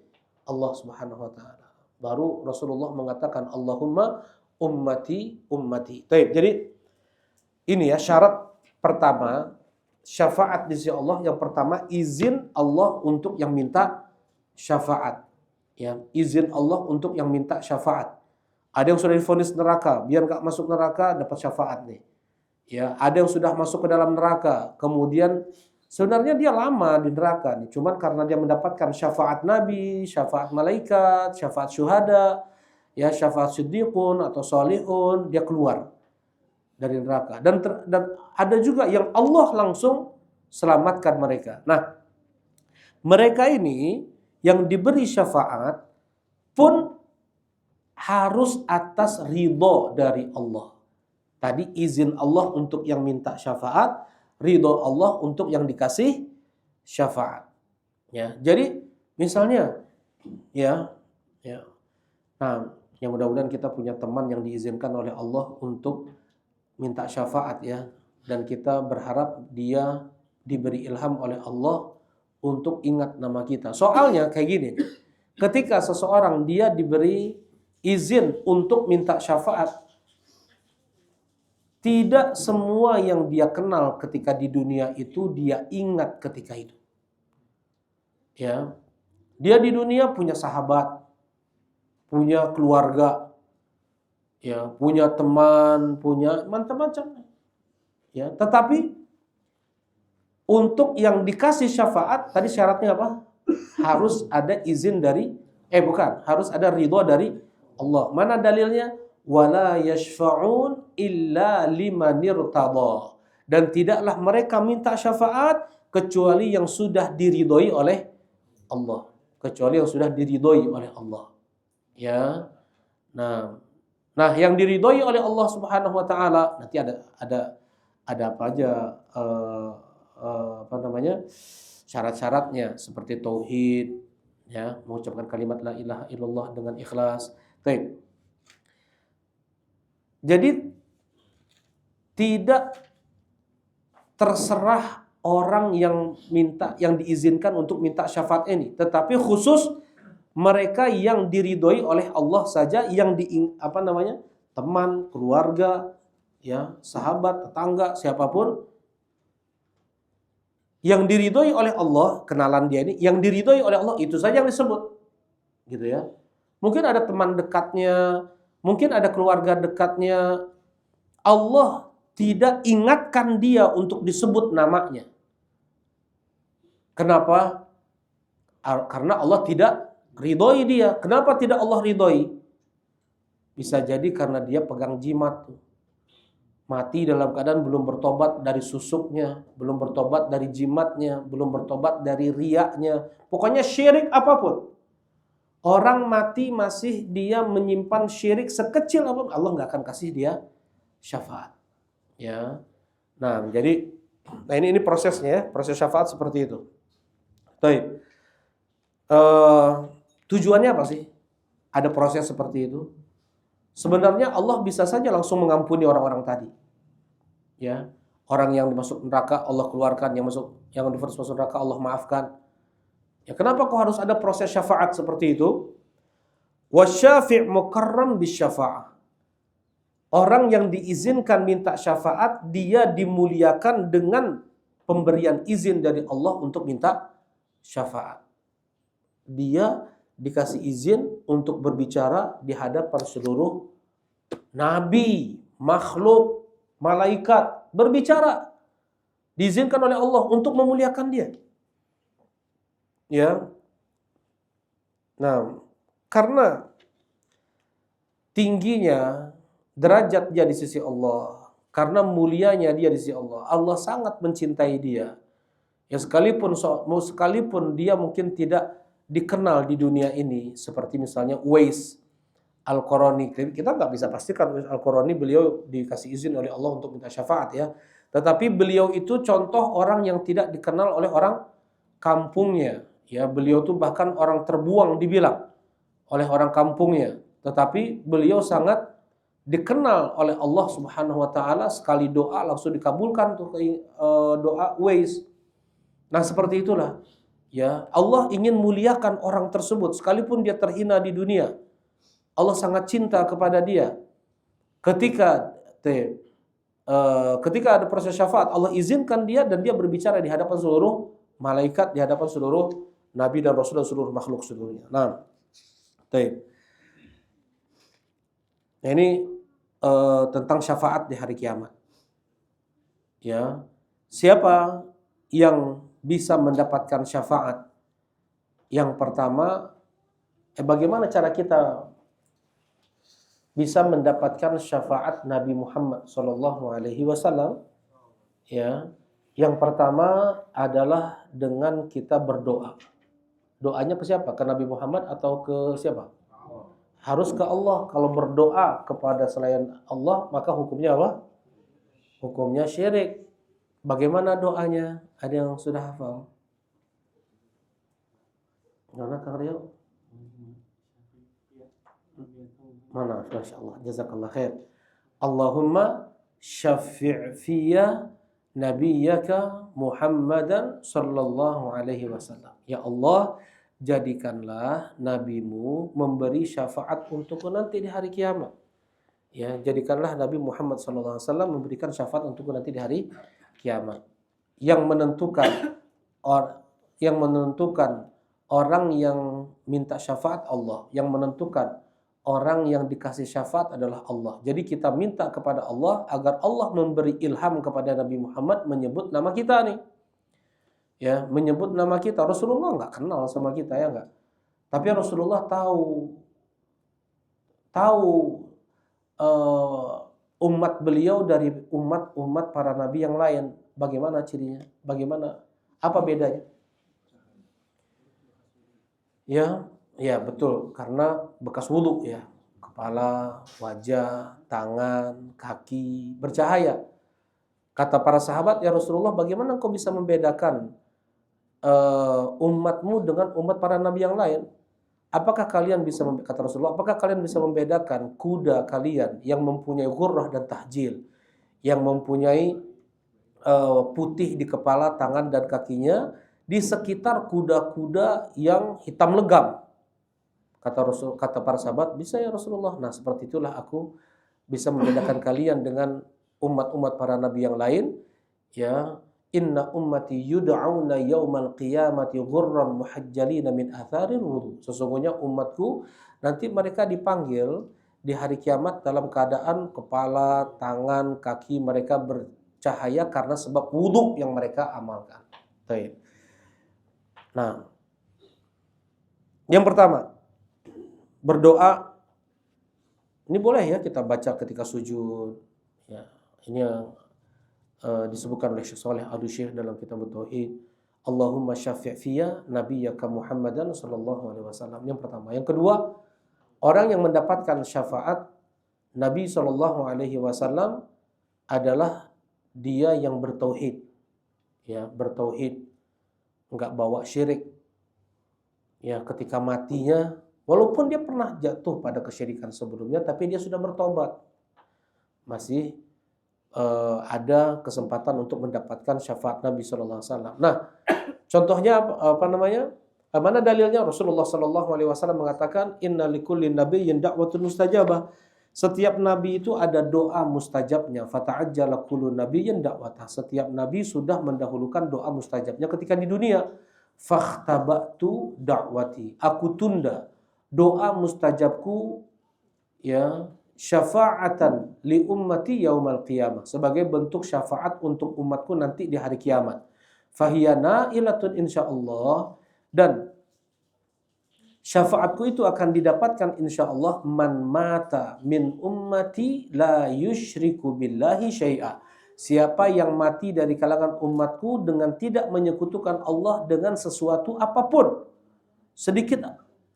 Allah Subhanahu wa taala. Baru Rasulullah mengatakan, Allahumma ummati ummati. Jadi ini ya syarat pertama, syafaat di sisi Allah. Yang pertama, izin Allah untuk yang minta syafaat. Ya, izin Allah untuk yang minta syafaat. Ada yang sudah divonis neraka, biar nggak masuk neraka dapat syafaat nih. Ya, ada yang sudah masuk ke dalam neraka, kemudian sebenarnya dia lama di neraka nih, cuman karena dia mendapatkan syafaat Nabi, syafaat malaikat, syafaat syuhada, ya syafaat siddiqun atau salihun, dia keluar dari neraka. Dan ada juga yang Allah langsung selamatkan mereka. Nah, mereka ini yang diberi syafaat pun harus atas ridho dari Allah. Tadi izin Allah untuk yang minta syafaat, ridho Allah untuk yang dikasih syafaat. Ya, jadi misalnya, ya. Nah, yang mudah-mudahan kita punya teman yang diizinkan oleh Allah untuk minta syafaat ya, dan kita berharap dia diberi ilham oleh Allah untuk ingat nama kita. Soalnya kayak gini, ketika seseorang dia diberi izin untuk minta syafaat, tidak semua yang dia kenal ketika di dunia itu dia ingat ketika itu. Ya, dia di dunia punya sahabat, punya keluarga, ya, punya teman, punya macam-macam. Ya, tetapi untuk yang dikasih syafaat tadi syaratnya apa? Harus ada izin dari harus ada ridho dari Allah. Mana dalilnya? Wala yashfa'un illa liman irtada. Dan tidaklah mereka minta syafaat kecuali yang sudah diridhoi oleh Allah. Kecuali yang sudah diridhoi oleh Allah. Ya. Nah, yang diridhoi oleh Allah Subhanahu wa taala nanti ada apa aja apa namanya? Syarat-syaratnya seperti tauhid, ya, mengucapkan kalimat la ilaha illallah dengan ikhlas. Baik. Jadi tidak terserah orang yang diizinkan untuk minta syafaat ini, tetapi khusus mereka yang diridhoi oleh Allah saja, yang teman, keluarga, ya, sahabat, tetangga, siapapun yang diridhoi oleh Allah, kenalan dia ini yang diridhoi oleh Allah, itu saja yang disebut. Gitu ya. Mungkin ada teman dekatnya, mungkin ada keluarga dekatnya. Allah tidak ingatkan dia untuk disebut namanya. Kenapa? Karena Allah tidak ridhoi dia. Kenapa tidak Allah ridhoi? Bisa jadi karena dia pegang jimat. Mati dalam keadaan belum bertobat dari susuknya, belum bertobat dari jimatnya, belum bertobat dari riaknya. Pokoknya syirik apapun. Orang mati masih dia menyimpan syirik sekecil apapun, Allah nggak akan kasih dia syafaat. Ya. Nah, jadi ini prosesnya ya, proses syafaat seperti itu. Baik. Tujuannya apa sih? Ada proses seperti itu. Sebenarnya Allah bisa saja langsung mengampuni orang-orang tadi. Ya, orang yang masuk neraka Allah keluarkan, yang masuk neraka Allah maafkan. Ya, kenapa kok harus ada proses syafaat seperti itu? Wasyafi' mukarram bisyafa'ah. Orang yang diizinkan minta syafaat, dia dimuliakan dengan pemberian izin dari Allah untuk minta syafaat. Dia dikasih izin untuk berbicara di hadapan seluruh nabi, makhluk, malaikat, berbicara. Diizinkan oleh Allah untuk memuliakan dia. Ya. Nah, karena tingginya derajat dia di sisi Allah, karena mulianya dia di sisi Allah, Allah sangat mencintai dia. Ya, sekalipun dia mungkin tidak dikenal di dunia ini, seperti misalnya Uwais Al-Qarani. Kita nggak bisa pastikan Uwais Al-Qarani beliau dikasih izin oleh Allah untuk minta syafaat ya. Tetapi beliau itu contoh orang yang tidak dikenal oleh orang kampungnya. Ya, beliau tuh bahkan orang terbuang dibilang oleh orang kampungnya. Tetapi beliau sangat dikenal oleh Allah Subhanahu wa taala, sekali doa langsung dikabulkan tuh doa Uwais. Nah, seperti itulah. Ya, Allah ingin muliakan orang tersebut sekalipun dia terhina di dunia. Allah sangat cinta kepada dia. Ketika ada proses syafaat, Allah izinkan dia dan dia berbicara di hadapan seluruh malaikat, di hadapan seluruh nabi dan rasul dan seluruh makhluk seluruhnya. Nah, ini tentang syafaat di hari kiamat. Ya, siapa yang bisa mendapatkan syafaat? Yang pertama, bagaimana cara kita bisa mendapatkan syafaat Nabi Muhammad SAW? Ya, yang pertama adalah dengan kita berdoa. Doanya ke siapa? Ke Nabi Muhammad atau ke siapa? Harus ke Allah. Kalau berdoa kepada selain Allah, maka hukumnya apa? Hukumnya syirik. Bagaimana doanya? Ada yang sudah hafal? Mana Kang Rio? Mana? Masya Allah. Jazakallah khair. Allahumma syafi' fiyya nabiyyaka Muhammadan sallallahu alaihi wasallam. Ya Allah, jadikanlah nabimu memberi syafaat untukku nanti di hari kiamat. Ya, jadikanlah Nabi Muhammad sallallahu alaihi wasallam memberikan syafaat untukku nanti di hari kiamat. Yang menentukan orang yang minta syafaat Allah, yang menentukan orang yang dikasih syafaat adalah Allah. Jadi kita minta kepada Allah agar Allah memberi ilham kepada Nabi Muhammad menyebut nama kita nih. Ya, menyebut nama kita. Rasulullah nggak kenal sama kita, ya nggak? Tapi Rasulullah tahu umat beliau dari umat para nabi yang lain. Bagaimana cirinya? Bagaimana? Apa bedanya? Ya betul, karena bekas wudhu ya. Kepala, wajah, tangan, kaki bercahaya. Kata para sahabat, ya Rasulullah, bagaimana engkau bisa membedakan umatmu dengan umat para nabi yang lain? Apakah kalian bisa, kata Rasulullah, apakah kalian bisa membedakan kuda kalian yang mempunyai ghurrah dan tahjil, yang mempunyai putih di kepala, tangan dan kakinya, di sekitar kuda-kuda yang hitam legam? Kata para sahabat, bisa ya Rasulullah. Nah, seperti itulah aku bisa membedakan kalian dengan umat-umat para nabi yang lain. Ya, inna ummati yud'auna yaumal qiyamati ghurran muhajjalina min atharil wudu. Sesungguhnya umatku nanti mereka dipanggil di hari kiamat dalam keadaan kepala, tangan, kaki mereka bercahaya karena sebab wudu yang mereka amalkan. Baik. Nah, yang pertama, berdoa ini boleh ya kita baca ketika sujud. Ya, ini yang disebutkan oleh Syekh Shalih Al-Syekh dalam kitab Tauhid. Allahumma syafi' fiyya nabiyyaka Muhammadan sallallahu alaihi wasallam. Yang pertama. Yang kedua, orang yang mendapatkan syafaat Nabi sallallahu alaihi wasallam adalah dia yang bertauhid. Ya, bertauhid, enggak bawa syirik. Ya, ketika matinya, walaupun dia pernah jatuh pada kesyirikan sebelumnya, tapi dia sudah bertobat, masih ada kesempatan untuk mendapatkan syafaat Nabi Sallallahu Alaihi Wasallam. Nah, contohnya apa namanya? Mana dalilnya? Rasulullah Sallallahu Alaihi Wasallam mengatakan, Inna likulli nabiyyin da'watun mustajabah. Setiap nabi itu ada doa mustajabnya. Fata'ajjala kullu nabiyyin da'watah. Setiap nabi sudah mendahulukan doa mustajabnya ketika di dunia. Fakhtabatu da'wati. Aku tunda doa mustajabku, ya, syafa'atan li ummati yaumal qiyamah, sebagai bentuk syafaat untuk umatku nanti di hari kiamat. Fahiya na'ilatun insyaallah, dan syafaatku itu akan didapatkan insyaallah man mata min ummati la yusyriku billahi syai'a. Siapa yang mati dari kalangan umatku dengan tidak menyekutukan Allah dengan sesuatu apapun, sedikit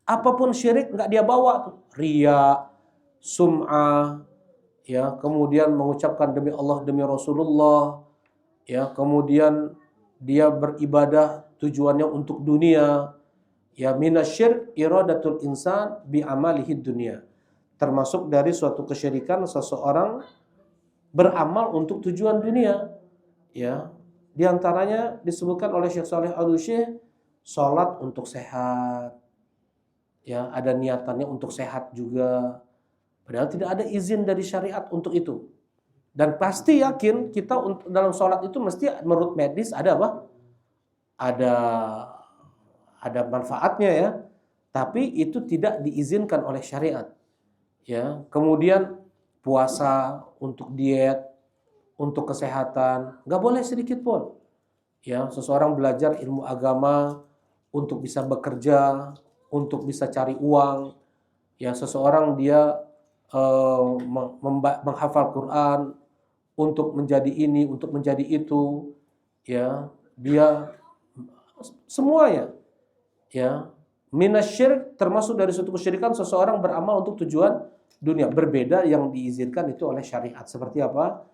apapun syirik nggak dia bawa tuh. Riya, sum'ah, ya, kemudian mengucapkan demi Allah, demi Rasulullah, ya, kemudian dia beribadah tujuannya untuk dunia, ya, minasyirk iradatul insan bi amalihi dunia. Termasuk dari suatu kesyirikan seseorang beramal untuk tujuan dunia, ya. Di antaranya disebutkan oleh Syekh Shalih Al-Syekh, salat untuk sehat. Ya, ada niatannya untuk sehat juga. Padahal tidak ada izin dari syariat untuk itu. Dan pasti yakin kita dalam sholat itu mesti menurut medis ada apa? Ada manfaatnya ya. Tapi itu tidak diizinkan oleh syariat. Ya, kemudian puasa untuk diet, untuk kesehatan, nggak boleh sedikit pun. Ya, seseorang belajar ilmu agama untuk bisa bekerja, untuk bisa cari uang. Ya, seseorang dia menghafal Quran untuk menjadi ini, untuk menjadi itu, ya, dia semuanya, ya, minasyirk, termasuk dari suatu kesyirikan seseorang beramal untuk tujuan dunia. Berbeda yang diizinkan itu oleh syariat. Seperti apa?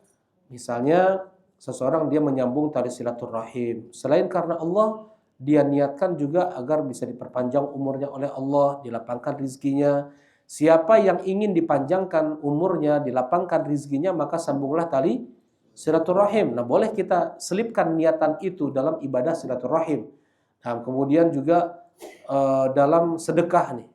Misalnya seseorang dia menyambung tali silaturahim selain karena Allah, dia niatkan juga agar bisa diperpanjang umurnya oleh Allah, dilapangkan rizkinya. Siapa yang ingin dipanjangkan umurnya, dilapangkan rizkinya, maka sambunglah tali silaturahim. Nah, boleh kita selipkan niatan itu dalam ibadah silaturahim. Nah, kemudian juga dalam sedekah nih,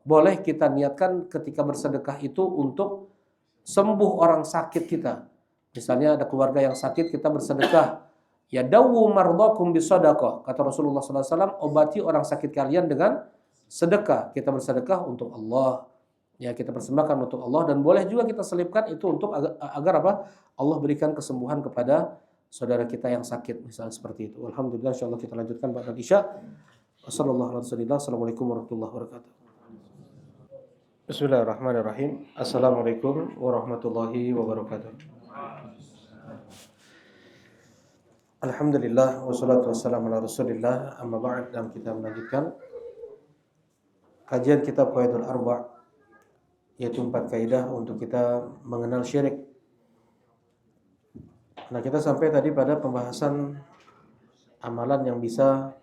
boleh kita niatkan ketika bersedekah itu untuk sembuh orang sakit kita. Misalnya ada keluarga yang sakit, kita bersedekah. Ya dawu mardakum bisadaqah. Kata Rasulullah SAW, obati orang sakit kalian dengan sedekah, kita bersedekah untuk Allah. Ya, kita persembahkan untuk Allah, dan boleh juga kita selipkan itu untuk agar apa? Allah berikan kesembuhan kepada saudara kita yang sakit, misalnya seperti itu. Alhamdulillah, insyaallah kita lanjutkan ba'da Isya. Assalamualaikum warahmatullahi wabarakatuh. Bismillahirrahmanirrahim. Assalamualaikum warahmatullahi wabarakatuh. Alhamdulillah wassalatu wassalamu ala Rasulillah. Amma ba'd, dan kita melanjutkan kajian kitab Qawaidul Arba', yaitu 4 kaidah untuk kita mengenal syirik. Nah, kita sampai tadi pada pembahasan amalan yang bisa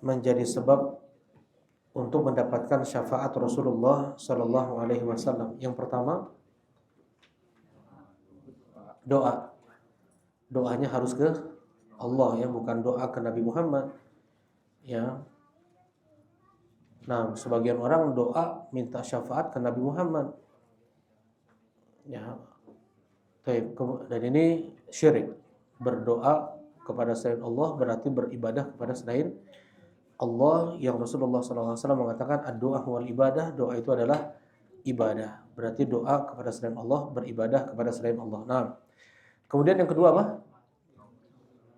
menjadi sebab untuk mendapatkan syafaat Rasulullah sallallahu alaihi wasallam. Yang pertama, doa. Doanya harus ke Allah, ya, bukan doa ke Nabi Muhammad. Ya. Nah, sebagian orang doa minta syafaat ke Nabi Muhammad. Ya. Dan ini syirik. Berdoa kepada selain Allah berarti beribadah kepada selain Allah, yang Rasulullah SAW mengatakan ad-doa wal ibadah. Doa itu adalah ibadah. Berarti doa kepada selain Allah, beribadah kepada selain Allah. Nah, kemudian yang kedua apa?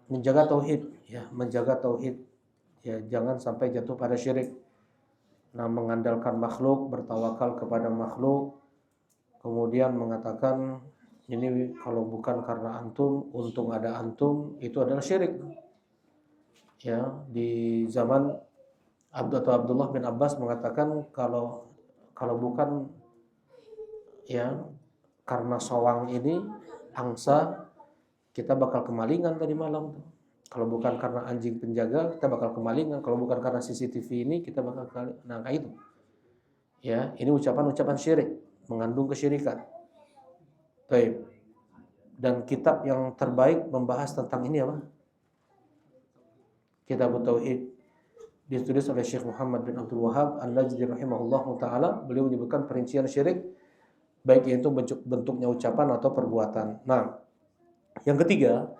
Menjaga tauhid. Ya, menjaga tauhid. Ya, jangan sampai jatuh pada syirik. Nah, mengandalkan makhluk, bertawakal kepada makhluk, kemudian mengatakan ini kalau bukan karena antum, untung ada antum, itu adalah syirik. Ya, di zaman Abdullah bin Abbas mengatakan kalau bukan ya karena sawang ini angsa, kita bakal kemalingan tadi malam. Kalau bukan karena anjing penjaga, kita bakal kemalingan. Kalau bukan karena CCTV ini, kita bakal nah kayak itu. Ya, ini ucapan-ucapan syirik, mengandung kesyirikan. Baik. Dan kitab yang terbaik membahas tentang ini apa? Kitab Tauhid, ditulis oleh Syekh Muhammad bin Abdul Wahhab An-Najdi rahimahullahu taala. Beliau menyebutkan perincian syirik, baik yaitu bentuknya ucapan atau perbuatan. Nah, yang ketiga,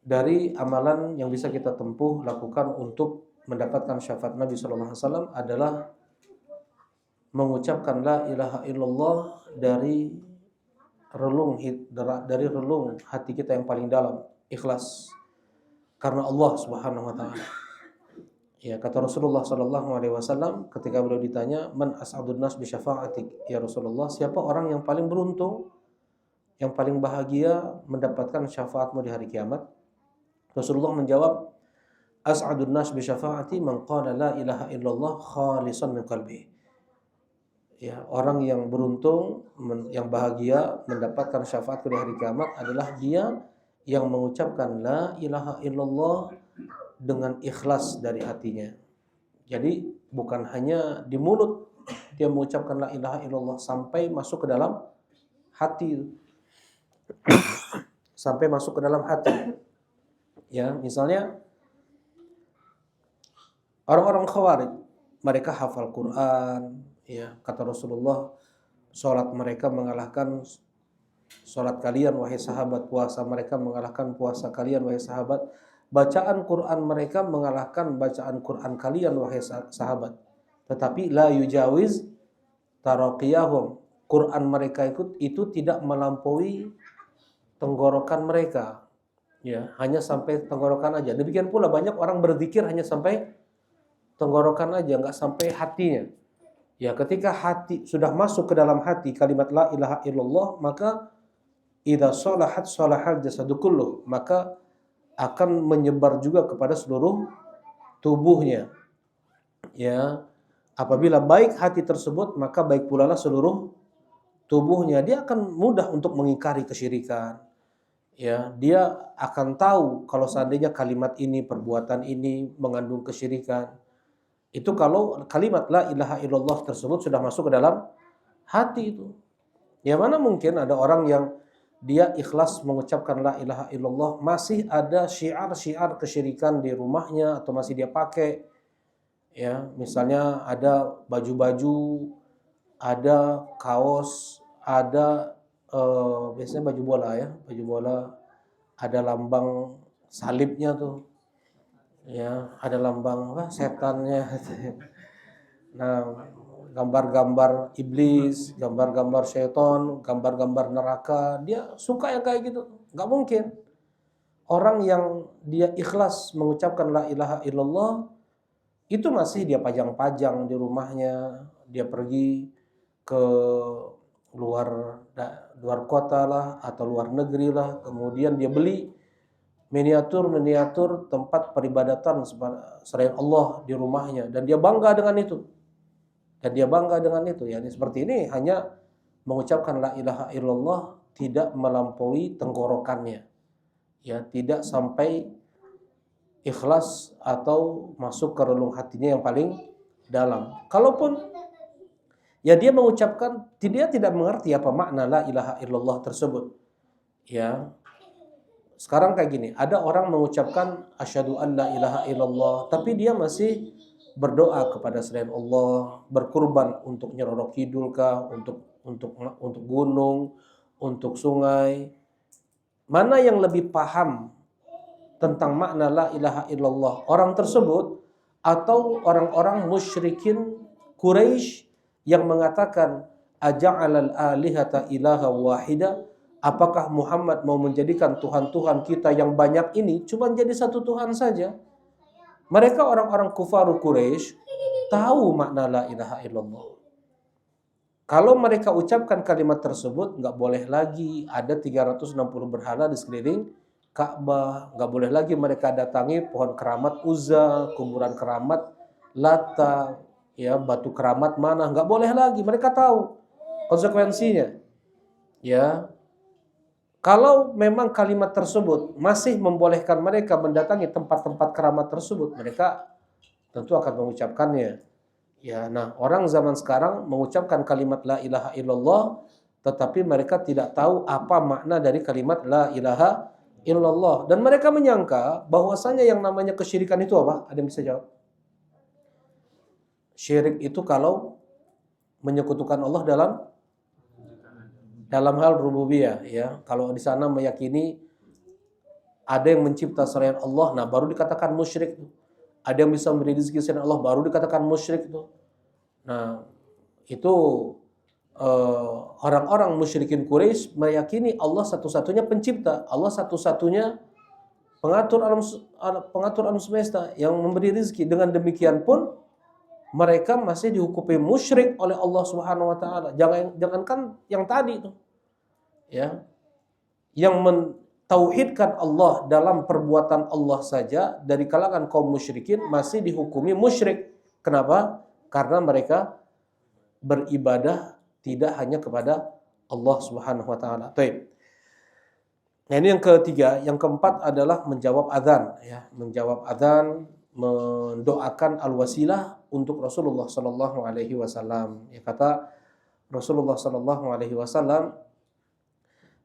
dari amalan yang bisa kita tempuh lakukan untuk mendapatkan syafaat Nabi sallallahu alaihi wasallam adalah mengucapkan la ilaha illallah dari relung hati kita yang paling dalam, ikhlas karena Allah Subhanahu wa taala. Ya, kata Rasulullah sallallahu alaihi wasallam ketika beliau ditanya, "Man as'adun nas bi syafa'atik?" Ya Rasulullah, siapa orang yang paling beruntung, yang paling bahagia mendapatkan syafaatmu di hari kiamat? Rasulullah menjawab, as'adun nas bi syafa'ati man qala la ilaha illallah khalisan min qalbi. Ya, orang yang beruntung, yang bahagia mendapatkan syafaat di hari kiamat adalah dia yang mengucapkan la ilaha illallah dengan ikhlas dari hatinya. Jadi bukan hanya di mulut dia mengucapkan la ilaha illallah, sampai masuk ke dalam hati. Sampai masuk ke dalam hati. Ya, misalnya orang-orang Khawarij, mereka hafal Quran, ya, kata Rasulullah, salat mereka mengalahkan salat kalian wahai sahabat, puasa mereka mengalahkan puasa kalian wahai sahabat, bacaan Quran mereka mengalahkan bacaan Quran kalian wahai sahabat. Tetapi la yujawiz taraqiyahum, Quran mereka itu tidak melampaui tenggorokan mereka. Ya, hanya sampai tenggorokan aja. Demikian pula banyak orang berzikir hanya sampai tenggorokan aja, nggak sampai hatinya. Ya, ketika hati sudah masuk ke dalam hati kalimat la ilaha illallah, maka idza shalahat shalahal jasadu kulluh, maka akan menyebar juga kepada seluruh tubuhnya. Ya, apabila baik hati tersebut, maka baik pula lah seluruh tubuhnya. Dia akan mudah untuk mengingkari kesyirikan. Ya, dia akan tahu kalau seandainya kalimat ini, perbuatan ini mengandung kesyirikan. Itu kalau kalimat la ilaha illallah tersebut sudah masuk ke dalam hati itu. Ya, mana mungkin ada orang yang dia ikhlas mengucapkan la ilaha illallah, masih ada syiar-syiar kesyirikan di rumahnya atau masih dia pakai. Ya, misalnya ada baju-baju, ada kaos, ada biasanya baju bola, ya, baju bola ada lambang salibnya tuh, ya, ada lambang apa setannya, Nah, gambar-gambar iblis, gambar-gambar syaitan, gambar-gambar neraka, dia suka yang kayak gitu. Nggak mungkin. Orang yang dia ikhlas mengucapkan la ilaha illallah, itu masih dia pajang-pajang di rumahnya, dia pergi ke luar kota lah atau luar negeri lah, kemudian dia beli miniatur tempat peribadatan selain Allah di rumahnya dan dia bangga dengan itu. Yani seperti ini hanya mengucapkan la ilaha illallah tidak melampaui tenggorokannya. Ya, tidak sampai ikhlas atau masuk ke relung hatinya yang paling dalam. Kalaupun ya dia mengucapkan, dia tidak mengerti apa makna la ilaha illallah tersebut. Ya. Sekarang kayak gini, ada orang mengucapkan asyhadu an la ilaha illallah, tapi dia masih berdoa kepada selain Allah, berkurban untuk Nyi Roro Kidul kah, untuk gunung, untuk sungai. Mana yang lebih paham tentang makna la ilaha illallah? Orang tersebut atau orang-orang musyrikin Quraisy yang mengatakan aja'alal alihata ilaha wahida? Apakah Muhammad mau menjadikan Tuhan-Tuhan kita yang banyak ini cuma jadi satu Tuhan saja? Mereka orang-orang kufaru Quraisy tahu makna la ilaha illallah. Kalau mereka ucapkan kalimat tersebut, nggak boleh lagi ada 360 berhala di sekeliling Ka'bah. Nggak boleh lagi mereka datangi pohon keramat Uzza, kuburan keramat Lata, ya batu keramat mana. Nggak boleh lagi. Mereka tahu konsekuensinya. Ya, kalau memang kalimat tersebut masih membolehkan mereka mendatangi tempat-tempat keramat tersebut, mereka tentu akan mengucapkannya. Ya, nah orang zaman sekarang mengucapkan kalimat la ilaha illallah, tetapi mereka tidak tahu apa makna dari kalimat la ilaha illallah. Dan mereka menyangka bahwasanya yang namanya kesyirikan itu apa? Ada yang bisa jawab? Syirik itu kalau menyekutukan Allah dalam hal rububiyah, ya. Kalau di sana meyakini ada yang mencipta selain Allah, nah baru dikatakan musyrik. Ada yang bisa memberi rezeki selain Allah, baru dikatakan musyrik itu. Nah, itu orang-orang musyrikin Quraisy meyakini Allah satu-satunya pencipta, Allah satu-satunya pengatur alam semesta yang memberi rezeki. Dengan demikian pun mereka masih dihukumi musyrik oleh Allah Subhanahu wa taala. Jangankan yang tadi itu. Ya. Yang mentauhidkan Allah dalam perbuatan Allah saja dari kalangan kaum musyrikin masih dihukumi musyrik. Kenapa? Karena mereka beribadah tidak hanya kepada Allah Subhanahu wa taala. Baik. Nah, ini yang ketiga, yang keempat adalah menjawab adzan, ya, menjawab adzan, mendoakan al-wasilah untuk Rasulullah sallallahu alaihi wasallam. Ya, kata Rasulullah sallallahu alaihi wasallam,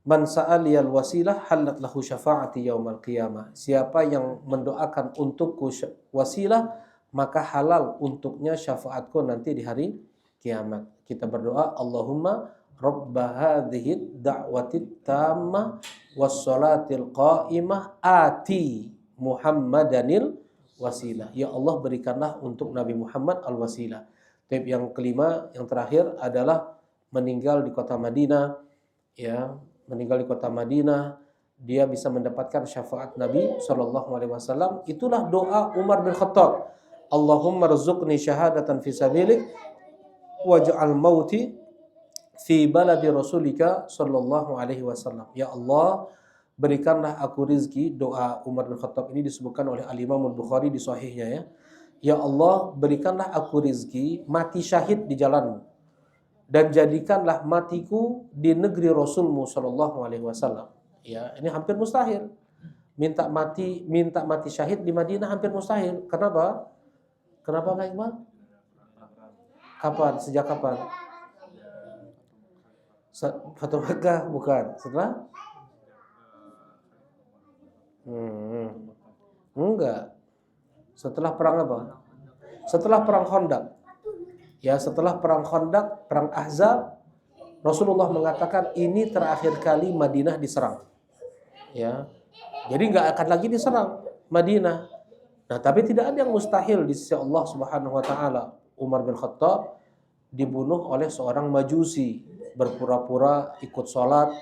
"Man sa'aliyal wasilah halat lahu syafa'ati yaumal qiyamah." Siapa yang mendoakan untukku wasilah, maka halal untuknya syafaatku nanti di hari kiamat. Kita berdoa, Allahumma rabba hadhihi da'watit tammah wassalatil qa'imah ati Muhammadanil wasilah. Ya Allah, berikanlah untuk Nabi Muhammad al-wasilah. Tip yang kelima, yang terakhir adalah meninggal di kota Madinah, ya, meninggal di kota Madinah, dia bisa mendapatkan syafaat Nabi sallallahu alaihi wasallam. Itulah doa Umar bin Khattab. Allahumma rzuqni syahadatan fi sabilik waj'al mauti fi baladi rasulika sallallahu alaihi wasallam. Ya Allah, berikanlah aku rizki. Doa Umar bin Khattab ini disebutkan oleh Al-Imam Al-Bukhari di sahihnya, ya. Ya Allah, berikanlah aku rizki mati syahid di jalanmu, dan jadikanlah matiku di negeri Rasulmu sallallahu alaihi wasallam. Ya, ini hampir mustahil. Minta mati syahid di Madinah hampir mustahil. Kenapa? Kenapa Kak Iqbal? Kapan? Sejak kapan? Fatu Makkah bukan? Setelah? Enggak. Setelah perang apa? Setelah perang Khandaq. Ya, setelah perang Khandaq, perang Ahzab, Rasulullah mengatakan ini terakhir kali Madinah diserang. Ya. Jadi enggak akan lagi diserang Madinah. Nah, tapi tidak ada yang mustahil di sisi Allah Subhanahu wa taala. Umar bin Khattab dibunuh oleh seorang majusi, berpura-pura ikut sholat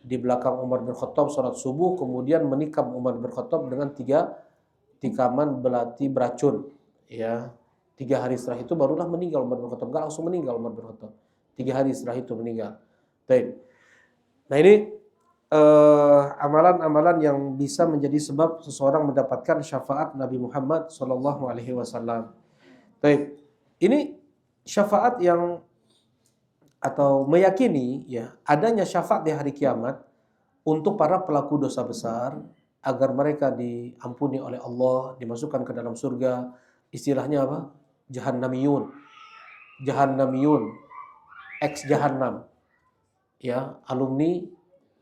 di belakang Umar bin Khattab sholat subuh, kemudian menikam Umar bin Khattab dengan 3 tikaman belati beracun. Ya, 3 hari setelah itu barulah meninggal Umar bin Khattab. Nggak langsung meninggal Umar bin Khattab. 3 hari setelah itu meninggal. Baik. Nah ini amalan-amalan yang bisa menjadi sebab seseorang mendapatkan syafaat Nabi Muhammad Sallallahu Alaihi Wasallam. Baik, ini syafaat yang atau meyakini ya adanya syafaat di hari kiamat untuk para pelaku dosa besar agar mereka diampuni oleh Allah, dimasukkan ke dalam surga. Istilahnya apa? Jahannamiyun. Jahannamiyun, ex jahannam. Ya, alumni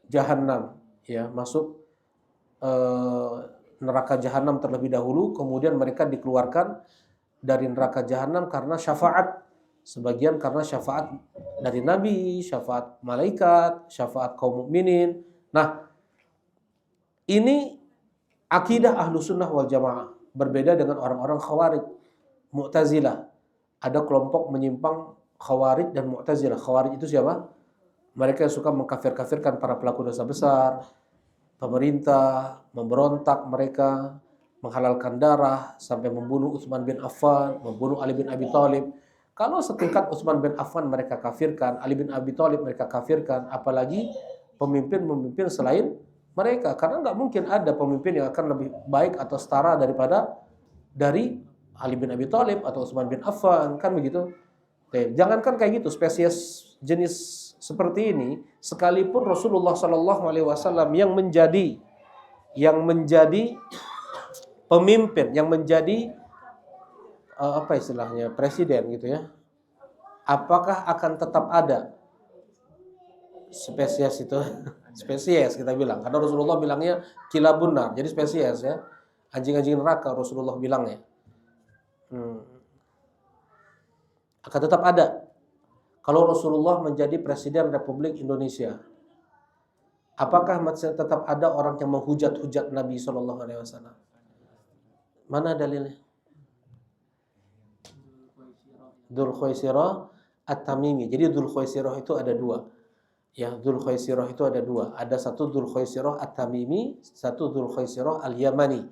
Jahannam, ya, masuk neraka Jahannam terlebih dahulu, kemudian mereka dikeluarkan dari neraka Jahannam karena syafaat. Sebagian karena syafaat dari Nabi, syafaat malaikat, syafaat kaum mukminin. Nah, ini akidah ahlu sunnah wal jamaah. Berbeda dengan orang-orang khawarij, Mu'tazilah. Ada kelompok menyimpang khawarij dan Mu'tazilah. Khawarij itu siapa? Mereka yang suka mengkafir-kafirkan para pelaku dosa besar, pemerintah, memberontak mereka, menghalalkan darah, sampai membunuh Utsman bin Affan, membunuh Ali bin Abi Thalib. Kalau setingkat Utsman bin Affan mereka kafirkan, Ali bin Abi Thalib mereka kafirkan, apalagi pemimpin-pemimpin selain mereka. Karena nggak mungkin ada pemimpin yang akan lebih baik atau setara dari Ali bin Abi Thalib atau Utsman bin Affan, kan begitu? Oke, jangankan kayak gitu, spesies jenis seperti ini, sekalipun Rasulullah Shallallahu Alaihi Wasallam yang menjadi pemimpin, yang menjadi apa istilahnya presiden gitu ya, apakah akan tetap ada spesies itu? Spesies kita bilang, karena Rasulullah bilangnya kilabun nar, jadi spesies ya, anjing-anjing neraka Rasulullah bilangnya. Akan tetap ada. Kalau Rasulullah menjadi Presiden Republik Indonesia, apakah masih tetap ada orang yang menghujat-hujat Nabi Shallallahu Alaihi Wasallam? Mana dalilnya? Dzul Khuwaisirah At-Tamimi. Jadi Dzul Khuwaisirah itu ada 2. Ya, Dzul Khuwaisirah itu ada 2. Ada satu Dzul Khuwaisirah At-Tamimi, satu Dzul Khuwaisirah Al-Yamani.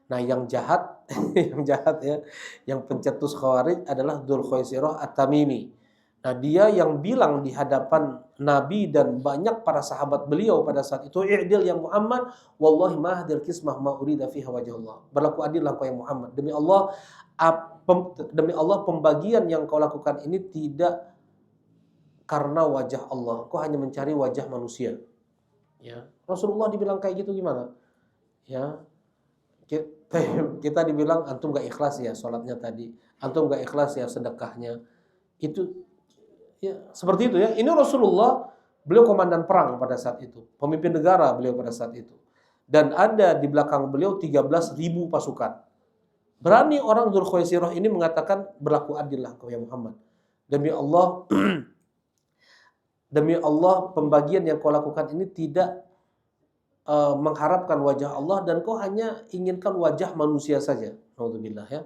Nah, yang jahat, yang jahat ya, yang pencetus Khawarij adalah Dzul Khuwaisirah At-Tamimi. Nah, dia yang bilang di hadapan Nabi dan banyak para sahabat beliau pada saat itu, "I'dil ya Muhammad, wallahi ma hadil kismah ma urida fiha wajhullah." Berlaku adillah kau ya Muhammad. Demi Allah pembagian yang kau lakukan ini tidak karena wajah Allah. Kau hanya mencari wajah manusia. Ya. Rasulullah dibilang kayak gitu gimana? Ya. Kita dibilang antum gak ikhlas ya sholatnya tadi. Antum gak ikhlas ya sedekahnya. Itu ya, seperti itu ya. Ini Rasulullah, beliau komandan perang pada saat itu, pemimpin negara beliau pada saat itu. Dan ada di belakang beliau 13.000 pasukan. Berani orang Dzul Khuwaisirah ini mengatakan, berlaku adillah kau ya Muhammad. Demi Allah, demi Allah pembagian yang kau lakukan ini tidak mengharapkan wajah Allah dan kau hanya inginkan wajah manusia saja. Naudzubillah ya.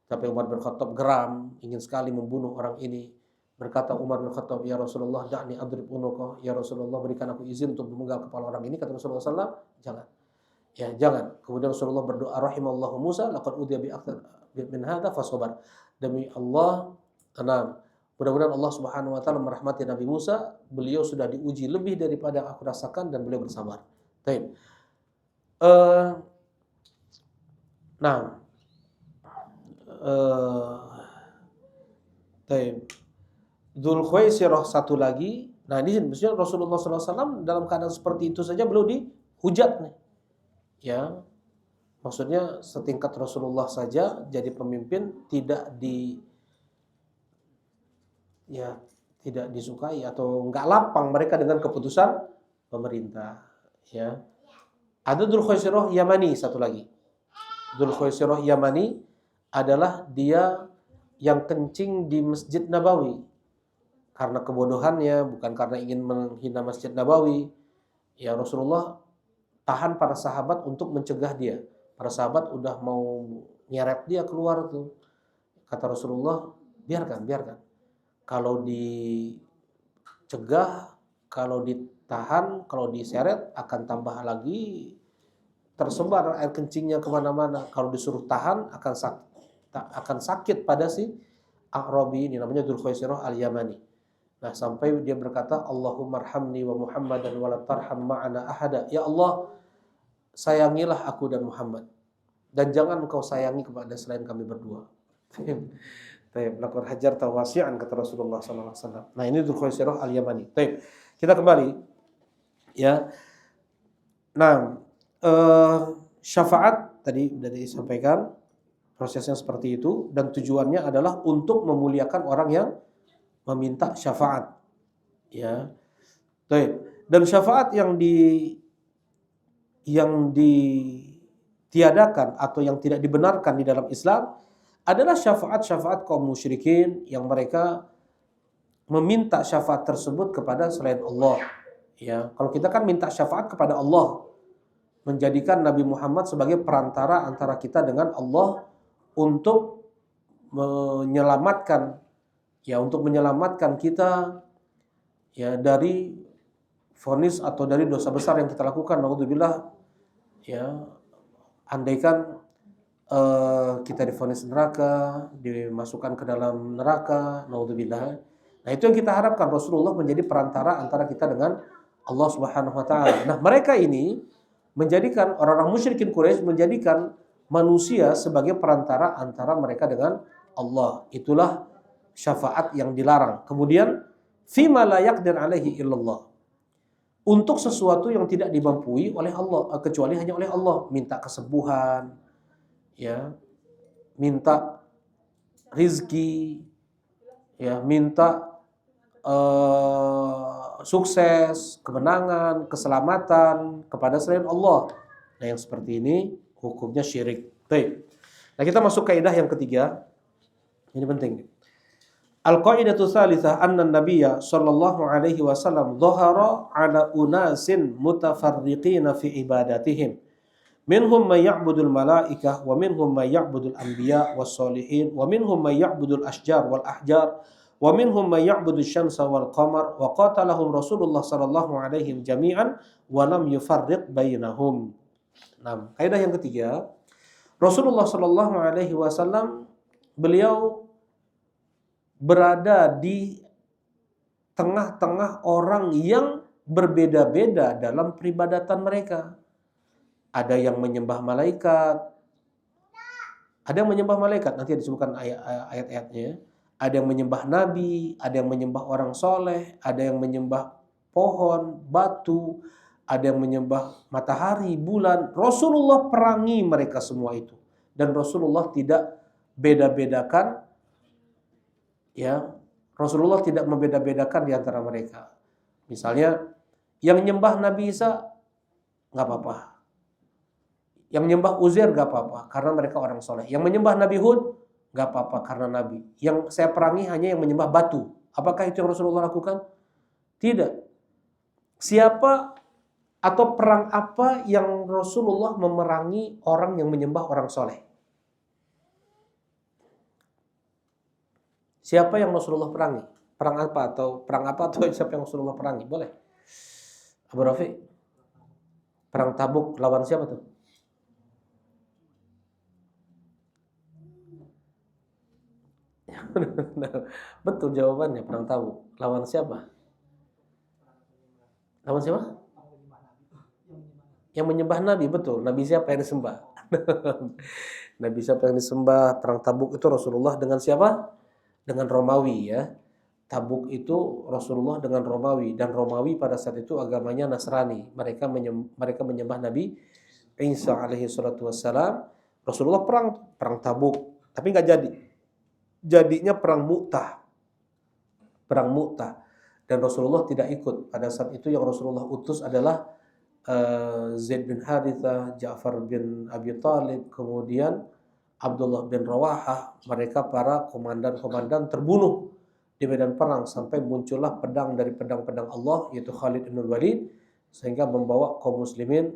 Sampai Umar bin Khattab geram, ingin sekali membunuh orang ini. Berkata Umar bin Khattab, "Ya Rasulullah, da'ni adrib unuqah." Ya Rasulullah, berikan aku izin untuk memenggal kepala orang ini. Kata Rasulullah SAW, jangan. Ya, jangan. Kemudian Rasulullah berdoa, "Rahimallahu Musa, laqad udiya bi aktsar min hadza fasabar." Demi Allah, mudah-mudahan Allah Subhanahu wa taala merahmati Nabi Musa, beliau sudah diuji lebih daripada yang aku rasakan dan beliau bersabar. Baik. Baik. Dzul Khuwaisirah satu lagi. Nah, ini maksudnya Rasulullah SAW dalam keadaan seperti itu saja beliau dihujat nih. Ya. Maksudnya setingkat Rasulullah saja jadi pemimpin tidak disukai atau enggak lapang mereka dengan keputusan pemerintah, ya. Ada Dzul Khuwaisirah Yamani satu lagi. Dzul Khuwaisirah Yamani adalah dia yang kencing di Masjid Nabawi. Karena kebodohannya, bukan karena ingin menghina Masjid Nabawi. Ya, Rasulullah tahan para sahabat untuk mencegah dia. Para sahabat udah mau nyeret dia keluar tuh. Kata Rasulullah, biarkan. Kalau dicegah, kalau ditahan, kalau diseret akan tambah lagi tersebar air kencingnya kemana-mana. Kalau disuruh tahan akan sakit pada si A'rabi ini, namanya Dzul Khuwaisirah Al-Yamani. Nah, sampai dia berkata, Allahumma arhamni wa Muhammadan wa la tarham ma'ana ahada. Ya Allah, sayangilah aku dan Muhammad, dan jangan engkau sayangi kepada selain kami berdua. Taib, laqad hajarta wasi'an, kata Rasulullah SAW. Nah, ini Dzul Khuwaisirah Al-Yamani. Taib, kita kembali ya. Nah, syafaat tadi sudah disampaikan, prosesnya seperti itu, dan tujuannya adalah untuk memuliakan orang yang meminta syafaat, ya. Baik. Dan syafaat yang ditiadakan atau yang tidak dibenarkan di dalam Islam adalah syafaat kaum musyrikin yang mereka meminta syafaat tersebut kepada selain Allah. Ya, kalau kita kan minta syafaat kepada Allah, menjadikan Nabi Muhammad sebagai perantara antara kita dengan Allah untuk menyelamatkan kita ya dari vonis atau dari dosa besar yang kita lakukan. Naudzubillah, ya, andaikan kita divonis neraka, dimasukkan ke dalam neraka, naudzubillah. Nah, itu yang kita harapkan, Rasulullah menjadi perantara antara kita dengan Allah Subhanahu wa taala. Nah, mereka ini menjadikan orang-orang musyrikin Quraisy menjadikan manusia sebagai perantara antara mereka dengan Allah. Itulah syafaat yang dilarang. Kemudian fima la yaqdir alaihi illallah, untuk sesuatu yang tidak dimampui oleh Allah kecuali hanya oleh Allah. Minta kesembuhan, ya, minta rizki, ya, minta sukses, kemenangan, keselamatan kepada selain Allah. Nah, yang seperti ini hukumnya syirik. Baik. Nah, kita masuk kaidah yang ketiga. Ini penting. Al-qaidatu tsalitsah anna an-nabiyya sallallahu alaihi wasallam dhahara ala unasin mutafarriqina fi ibadatihim. Minhum man ya'budul malaikah wa minhum man ya'budul anbiya was solihin wa minhum man ya'budul ashjar wal ahjar wa minhum man ya'budu syamsa wal qamar wa qatalahum Rasulullah sallallahu alaihi jami'an wa lam yufarriq bainahum. Nah, kaidah yang ketiga, Rasulullah sallallahu alaihi wasallam beliau berada di tengah-tengah orang yang berbeda-beda dalam peribadatan mereka. Ada yang menyembah malaikat, nanti disebutkan ayat-ayatnya. Ada yang menyembah nabi, ada yang menyembah orang soleh, ada yang menyembah pohon, batu, ada yang menyembah matahari, bulan. Rasulullah perangi mereka semua itu, dan Rasulullah tidak beda-bedakan, ya. Rasulullah tidak membeda-bedakan di antara mereka. Misalnya yang menyembah Nabi Isa nggak apa-apa, yang menyembah Uzair nggak apa-apa karena mereka orang soleh, yang menyembah Nabi Hud nggak apa-apa karena Nabi. Yang saya perangi hanya yang menyembah batu. Apakah itu yang Rasulullah lakukan? Tidak. Siapa atau perang apa yang Rasulullah memerangi orang yang menyembah orang soleh? Siapa yang Rasulullah perangi? Perang apa atau siapa yang Rasulullah perangi? Boleh. Abu Rafi, perang Tabuk lawan siapa tuh? Betul jawabannya, perang Tabuk. Lawan siapa? Lawan siapa? Yang menyembah Nabi, betul. Nabi siapa yang disembah? Nabi siapa yang disembah? Perang Tabuk itu Rasulullah dengan siapa? Dengan Romawi, ya. Tabuk itu Rasulullah dengan Romawi, dan Romawi pada saat itu agamanya Nasrani. Mereka menyembah Nabi Isa alaihi salatu wassalam. Rasulullah perang Tabuk, tapi nggak jadi. Jadinya perang Mu'tah. Dan Rasulullah tidak ikut. Pada saat itu yang Rasulullah utus adalah Zaid bin Harithah, Ja'far bin Abi Thalib, kemudian Abdullah bin Rawahah. Mereka para komandan-komandan terbunuh di medan perang, sampai muncullah pedang dari pedang-pedang Allah, yaitu Khalid bin Walid, sehingga membawa kaum muslimin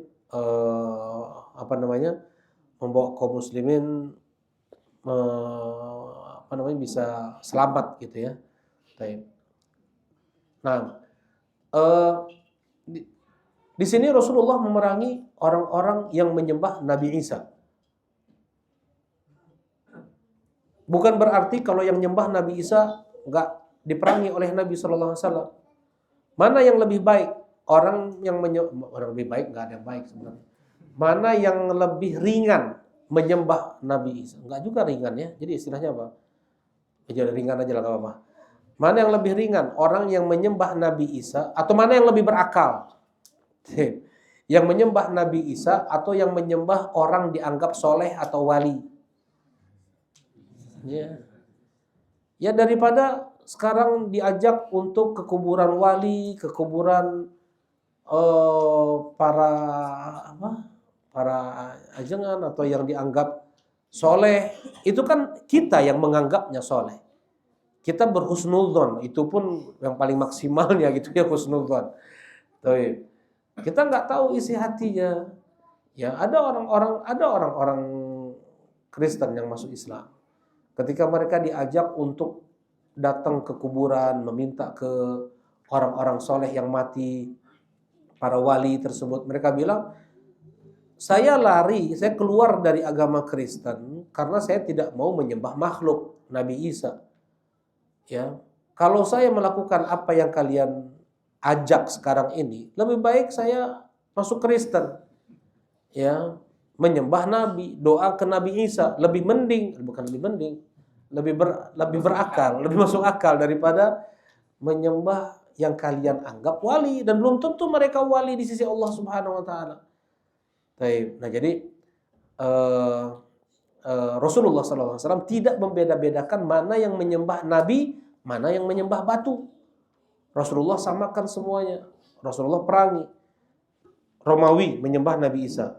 bisa selamat gitu ya. Baik. Nah, di sini Rasulullah memerangi orang-orang yang menyembah Nabi Isa. Bukan berarti kalau yang menyembah Nabi Isa nggak diperangi oleh Nabi Shallallahu Alaihi Wasallam. Mana yang lebih baik? Orang lebih baik, nggak ada yang baik sebenarnya. Mana yang lebih ringan menyembah Nabi Isa? Nggak juga ringan ya. Jadi istilahnya apa? Jadi ringan aja lah, nggak apa-apa. Mana yang lebih ringan? Orang yang menyembah Nabi Isa atau mana yang lebih berakal? Yang menyembah Nabi Isa atau yang menyembah orang dianggap soleh atau wali? Ya daripada sekarang diajak untuk ke kuburan wali, ke kuburan para ajengan atau yang dianggap soleh, itu kan kita yang menganggapnya soleh. Kita berhusnudzon, itu pun yang paling maksimalnya gitu ya, husnudzon. Kita nggak tahu isi hatinya. Ya ada orang-orang Kristen yang masuk Islam. Ketika mereka diajak untuk datang ke kuburan, meminta ke orang-orang soleh yang mati, para wali tersebut, mereka bilang, saya keluar dari agama Kristen karena saya tidak mau menyembah makhluk Nabi Isa. Ya, kalau saya melakukan apa yang kalian ajak sekarang ini, lebih baik saya masuk Kristen. Ya, menyembah Nabi, doa ke Nabi Isa, lebih berakal, lebih masuk akal daripada menyembah yang kalian anggap wali dan belum tentu mereka wali di sisi Allah Subhanahu wa taala. Nah, jadi Rasulullah SAW tidak membeda-bedakan mana yang menyembah Nabi, mana yang menyembah batu. Rasulullah samakan semuanya. Rasulullah perangi. Romawi menyembah Nabi Isa.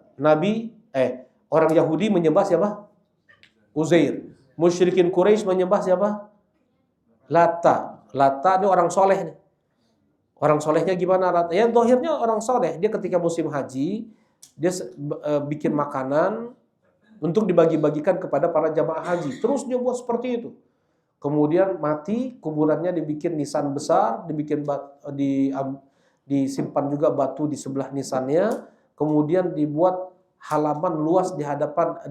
Orang Yahudi menyembah siapa? Uzair. Musyrikin Quraisy menyembah siapa? Lata. Lata ini orang soleh nih. Orang solehnya gimana Lata? Ya dohirnya orang soleh. Dia ketika musim haji, dia bikin makanan untuk dibagi-bagigikan kepada para jamaah haji. Terus dia buat seperti itu. Kemudian mati, kuburannya dibikin nisan besar, disimpan juga batu di sebelah nisannya, kemudian dibuat halaman luas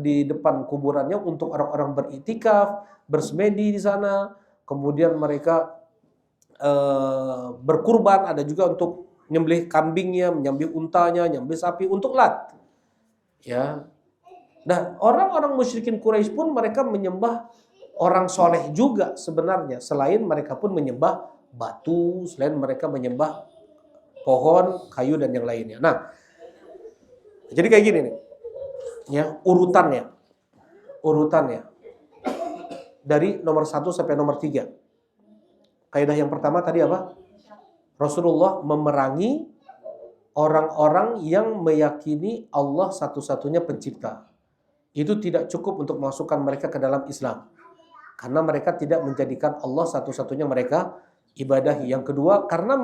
di depan kuburannya untuk orang-orang beriktikaf, bersemedi di sana. Kemudian mereka berkurban, ada juga untuk nyembelih kambingnya, menyembelih untanya, nyembelih sapi untuk Lat. Ya. Nah, orang-orang musyrikin Quraisy pun mereka menyembah orang soleh juga sebenarnya. Selain mereka pun menyembah batu, selain mereka menyembah pohon, kayu dan yang lainnya. Nah, jadi kayak gini nih, ya urutannya dari nomor 1 sampai nomor 3. Kaidah yang pertama tadi apa? Rasulullah memerangi orang-orang yang meyakini Allah satu-satunya pencipta. Itu tidak cukup untuk memasukkan mereka ke dalam Islam. Karena mereka tidak menjadikan Allah satu-satunya mereka ibadahi. Yang kedua, karena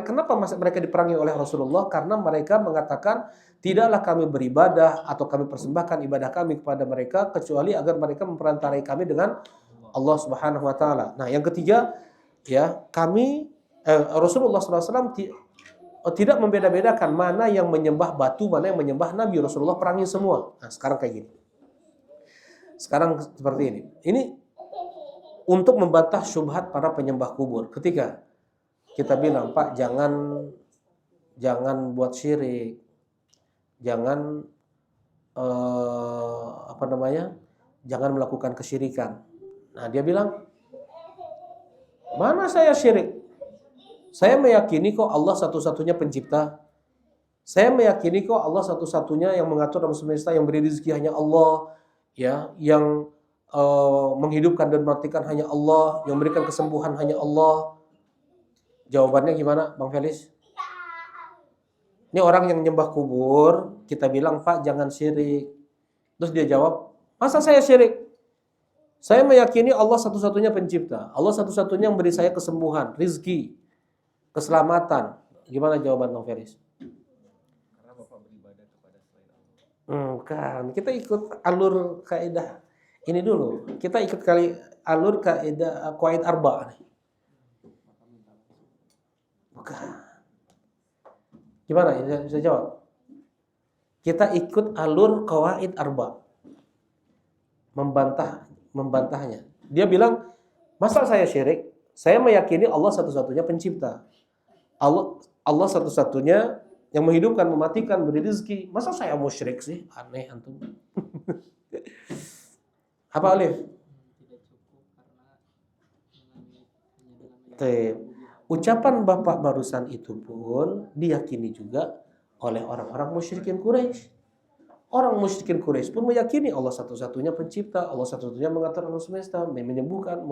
kenapa mereka diperangi oleh Rasulullah? Karena mereka mengatakan, tidaklah kami beribadah atau kami persembahkan ibadah kami kepada mereka kecuali agar mereka memperantarai kami dengan Allah Subhanahu wa taala. Nah, yang ketiga, ya, Rasulullah SAW tidak membeda-bedakan mana yang menyembah batu, mana yang menyembah Nabi. Rasulullah perangi semua. Nah, sekarang kayak gini. Sekarang seperti ini. Ini untuk membantah syubhat para penyembah kubur. Ketika kita bilang, Pak, jangan buat syirik, jangan jangan melakukan kesyirikan. Nah, dia bilang, mana saya syirik? Saya meyakini kok Allah satu-satunya pencipta. Saya meyakini kok Allah satu-satunya yang mengatur alam semesta, yang beri rezeki hanya Allah, ya, yang menghidupkan dan mematikan hanya Allah, yang memberikan kesembuhan hanya Allah. Jawabannya gimana, Bang Felis? Ini orang yang nyembah kubur, kita bilang, Pak, jangan syirik. Terus dia jawab, masa saya syirik? Saya meyakini Allah satu-satunya pencipta. Allah satu-satunya yang beri saya kesembuhan, rizki, keselamatan. Gimana jawaban Bang Felis? Karena Bapak beribadah kepada selain Allah. Kan, kita ikut alur kaidah Ini dulu, kita ikut kali alur kaidah qawaid arba nih. Bukan. Gimana? Bisa jawab? Kita ikut alur qawaid arba. Membantahnya. Dia bilang, masa saya syirik? Saya meyakini Allah satu-satunya pencipta. Allah satu-satunya yang menghidupkan, mematikan, beri rezeki. Masa saya musyrik sih? Aneh antum. Apa Alif? Ucapan Bapak barusan itu pun diyakini juga oleh orang-orang musyrikin Quraisy. Orang musyrikin Quraisy pun meyakini Allah satu-satunya pencipta, Allah satu-satunya mengatur alam semesta, menyembuhkan,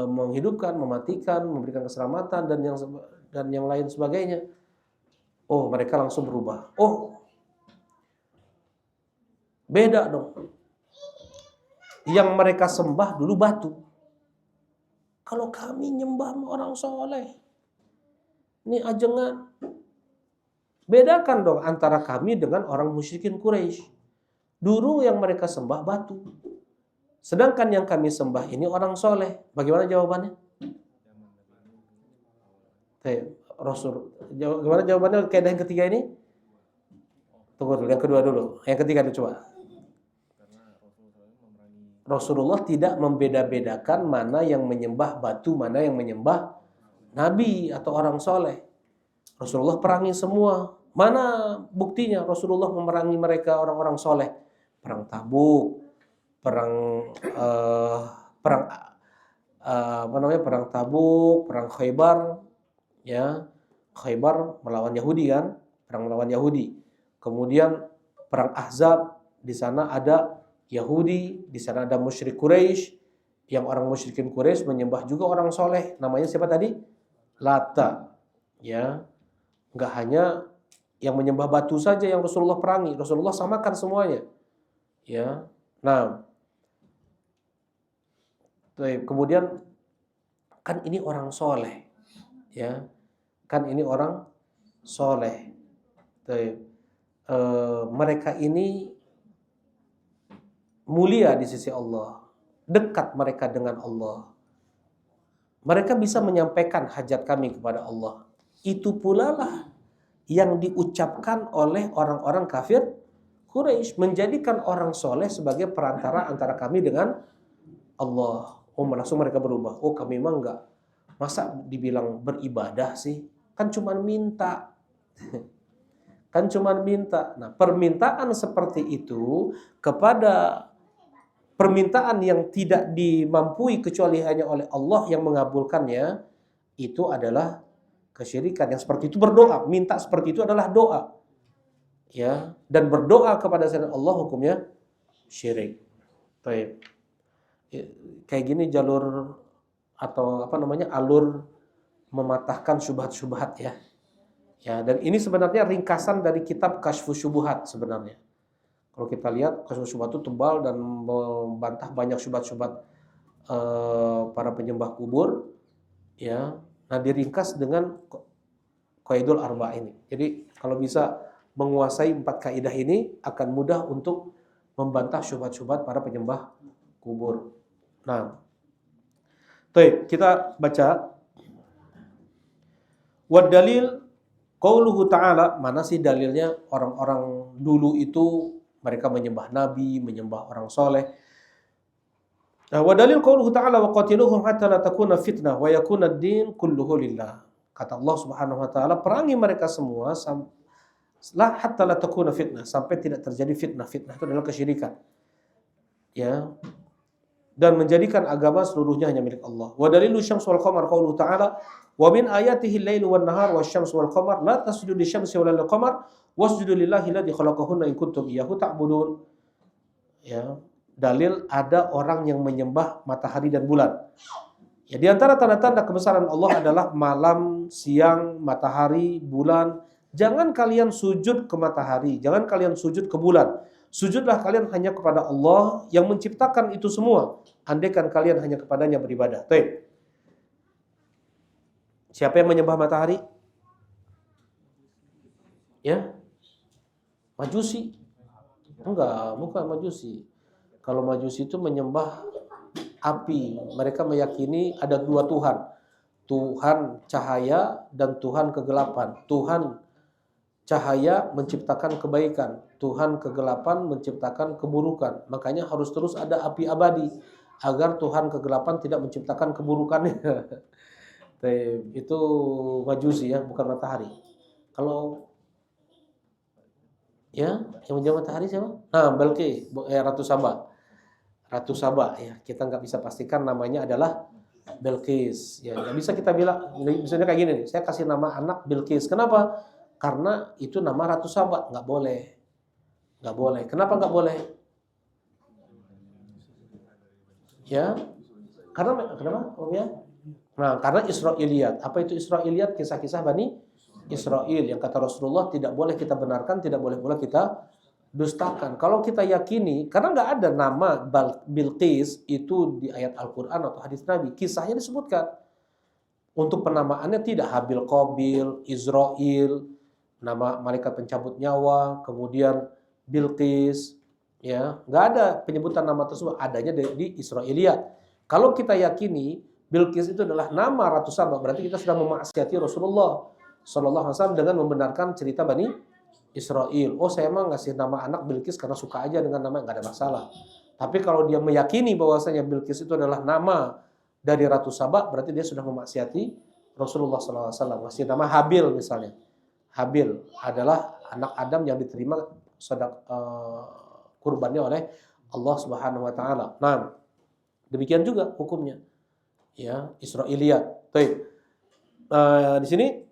menghidupkan, mematikan, memberikan keselamatan dan yang lain sebagainya. Oh, mereka langsung berubah. Oh, beda dong. Yang mereka sembah dulu batu. Kalau kami nyembah orang soleh, ini ajengan. Bedakan dong antara kami dengan orang musyrikin Quraisy. Dulu yang mereka sembah batu. Sedangkan yang kami sembah ini orang soleh. Bagaimana jawabannya? Gimana jawabannya kaidah yang ketiga ini? Tunggu dulu, yang kedua dulu. Yang ketiga dulu coba. Rasulullah tidak membeda-bedakan mana yang menyembah batu, mana yang menyembah nabi atau orang soleh. Rasulullah perangi semua. Mana buktinya Rasulullah memerangi mereka orang-orang soleh? Perang Tabuk, perang Tabuk, perang Khaybar, ya. Khaybar melawan Yahudi kan, perang melawan Yahudi. Kemudian perang Ahzab, di sana ada Yahudi, di sana ada musyrik Quraisy. Yang orang musyrikin Quraisy menyembah juga orang soleh. Namanya siapa tadi? Lata. Ya, nggak hanya yang menyembah batu saja yang Rasulullah perangi. Rasulullah samakan semuanya. Ya, nah, kemudian kan ini orang soleh, ya, kan ini orang soleh. Mereka ini mulia di sisi Allah, dekat mereka dengan Allah. Mereka bisa menyampaikan hajat kami kepada Allah. Itu pula lah yang diucapkan oleh orang-orang kafir Quraisy, menjadikan orang soleh sebagai perantara antara kami dengan Allah. Oh, langsung mereka berubah. Oh, kami memang enggak. Masa dibilang beribadah sih? Kan cuma minta. Kan cuma minta. Nah, permintaan seperti itu kepada permintaan yang tidak dimampui kecuali hanya oleh Allah yang mengabulkannya, itu adalah kesyirikan. Yang seperti itu berdoa, minta seperti itu adalah doa. Ya, dan berdoa kepada selain Allah hukumnya syirik. Baik. Kayak gini jalur atau alur mematahkan syubhat-syubhat ya. Ya, dan ini sebenarnya ringkasan dari kitab Kasyfus Syubuhat sebenarnya. Kalau kita lihat Kasyfus Syubuhat itu tebal dan membantah banyak syubhat-syubhat para penyembah kubur ya. Nah, diringkas dengan Qaidul Arba ini. Jadi kalau bisa menguasai 4 kaidah ini akan mudah untuk membantah syubhat-syubhat para penyembah kubur. Nah, kita baca. Wad dalil qauluhu ta'ala, mana sih dalilnya orang-orang dulu itu mereka menyembah nabi, menyembah orang soleh. Nah, wa dalil qauluhu ta'ala wa qatiluhum hatta la takuna fitnah wa yakuna ad-din kulluhu lillah. Kata Allah Subhanahu wa taala, perangi mereka semua hatta la takuna fitnah, sampai tidak terjadi fitnah. Fitnah itu adalah kesyirikan. Ya. Dan menjadikan agama seluruhnya hanya milik Allah. Wa dalilu syams wal qamar qauluhu ta'ala wa min ayatihi al-lailu wan nahar wasyams wal qamar la tasjudu lisyamsi wal qamar wasjudu lillahi alladzi khalaqahunna in kuntum iyyahu ta'budun. Ya. Dalil ada orang yang menyembah matahari dan bulan. Ya, di antara tanda-tanda kebesaran Allah adalah malam, siang, matahari, bulan. Jangan kalian sujud ke matahari, jangan kalian sujud ke bulan. Sujudlah kalian hanya kepada Allah yang menciptakan itu semua. Andaikan kalian hanya kepadanya beribadah. Baik. Siapa yang menyembah matahari? Ya? Majusi? Enggak, bukan Majusi. Kalau Majusi itu menyembah api. Mereka meyakini ada dua Tuhan. Tuhan cahaya dan Tuhan kegelapan. Tuhan cahaya menciptakan kebaikan. Tuhan kegelapan menciptakan keburukan. Makanya harus terus ada api abadi agar Tuhan kegelapan tidak menciptakan keburukannya. Itu Majusi ya, bukan matahari. Kalau ya, yang menjawab matahari siapa? Nah, Balqis, Ratu Saba. Ratu Saba ya, kita nggak bisa pastikan namanya adalah Balqis. Ya, nggak bisa kita bilang, misalnya kayak gini nih, saya kasih nama anak Balqis. Kenapa? Karena itu nama Ratu Saba, nggak boleh. Nggak boleh. Kenapa nggak boleh? Ya, kenapa? Oh ya. Nah, karena Israiliyat. Apa itu Israiliyat? Kisah-kisah Bani Israel yang kata Rasulullah tidak boleh kita benarkan, tidak boleh pula kita dustakan. Kalau kita yakini, karena nggak ada nama Bilqis itu di ayat Al-Quran atau hadis Nabi, kisahnya disebutkan. Untuk penamaannya tidak Habil Qabil, Israel, nama malaikat pencabut nyawa, kemudian Bilqis, ya nggak ada penyebutan nama tersebut, adanya di Israiliyat. Kalau kita yakini Bilqis itu adalah nama Ratu Saba, berarti kita sudah memaksiati Rasulullah Sallallahu Alaihi Wasallam dengan membenarkan cerita Bani Israel. Oh, saya emang ngasih nama anak Bilqis karena suka aja dengan nama, nggak ada masalah. Tapi kalau dia meyakini bahwasanya Bilqis itu adalah nama dari Ratu Saba, berarti dia sudah memaksiati Rasulullah Sallallahu Alaihi Wasallam. Ngasih nama Habil misalnya. Habil adalah anak Adam yang diterima kurbannya oleh Allah Subhanahu Wa Taala. Nah, demikian juga hukumnya. Ya, Israiliyat. Baik. Di sini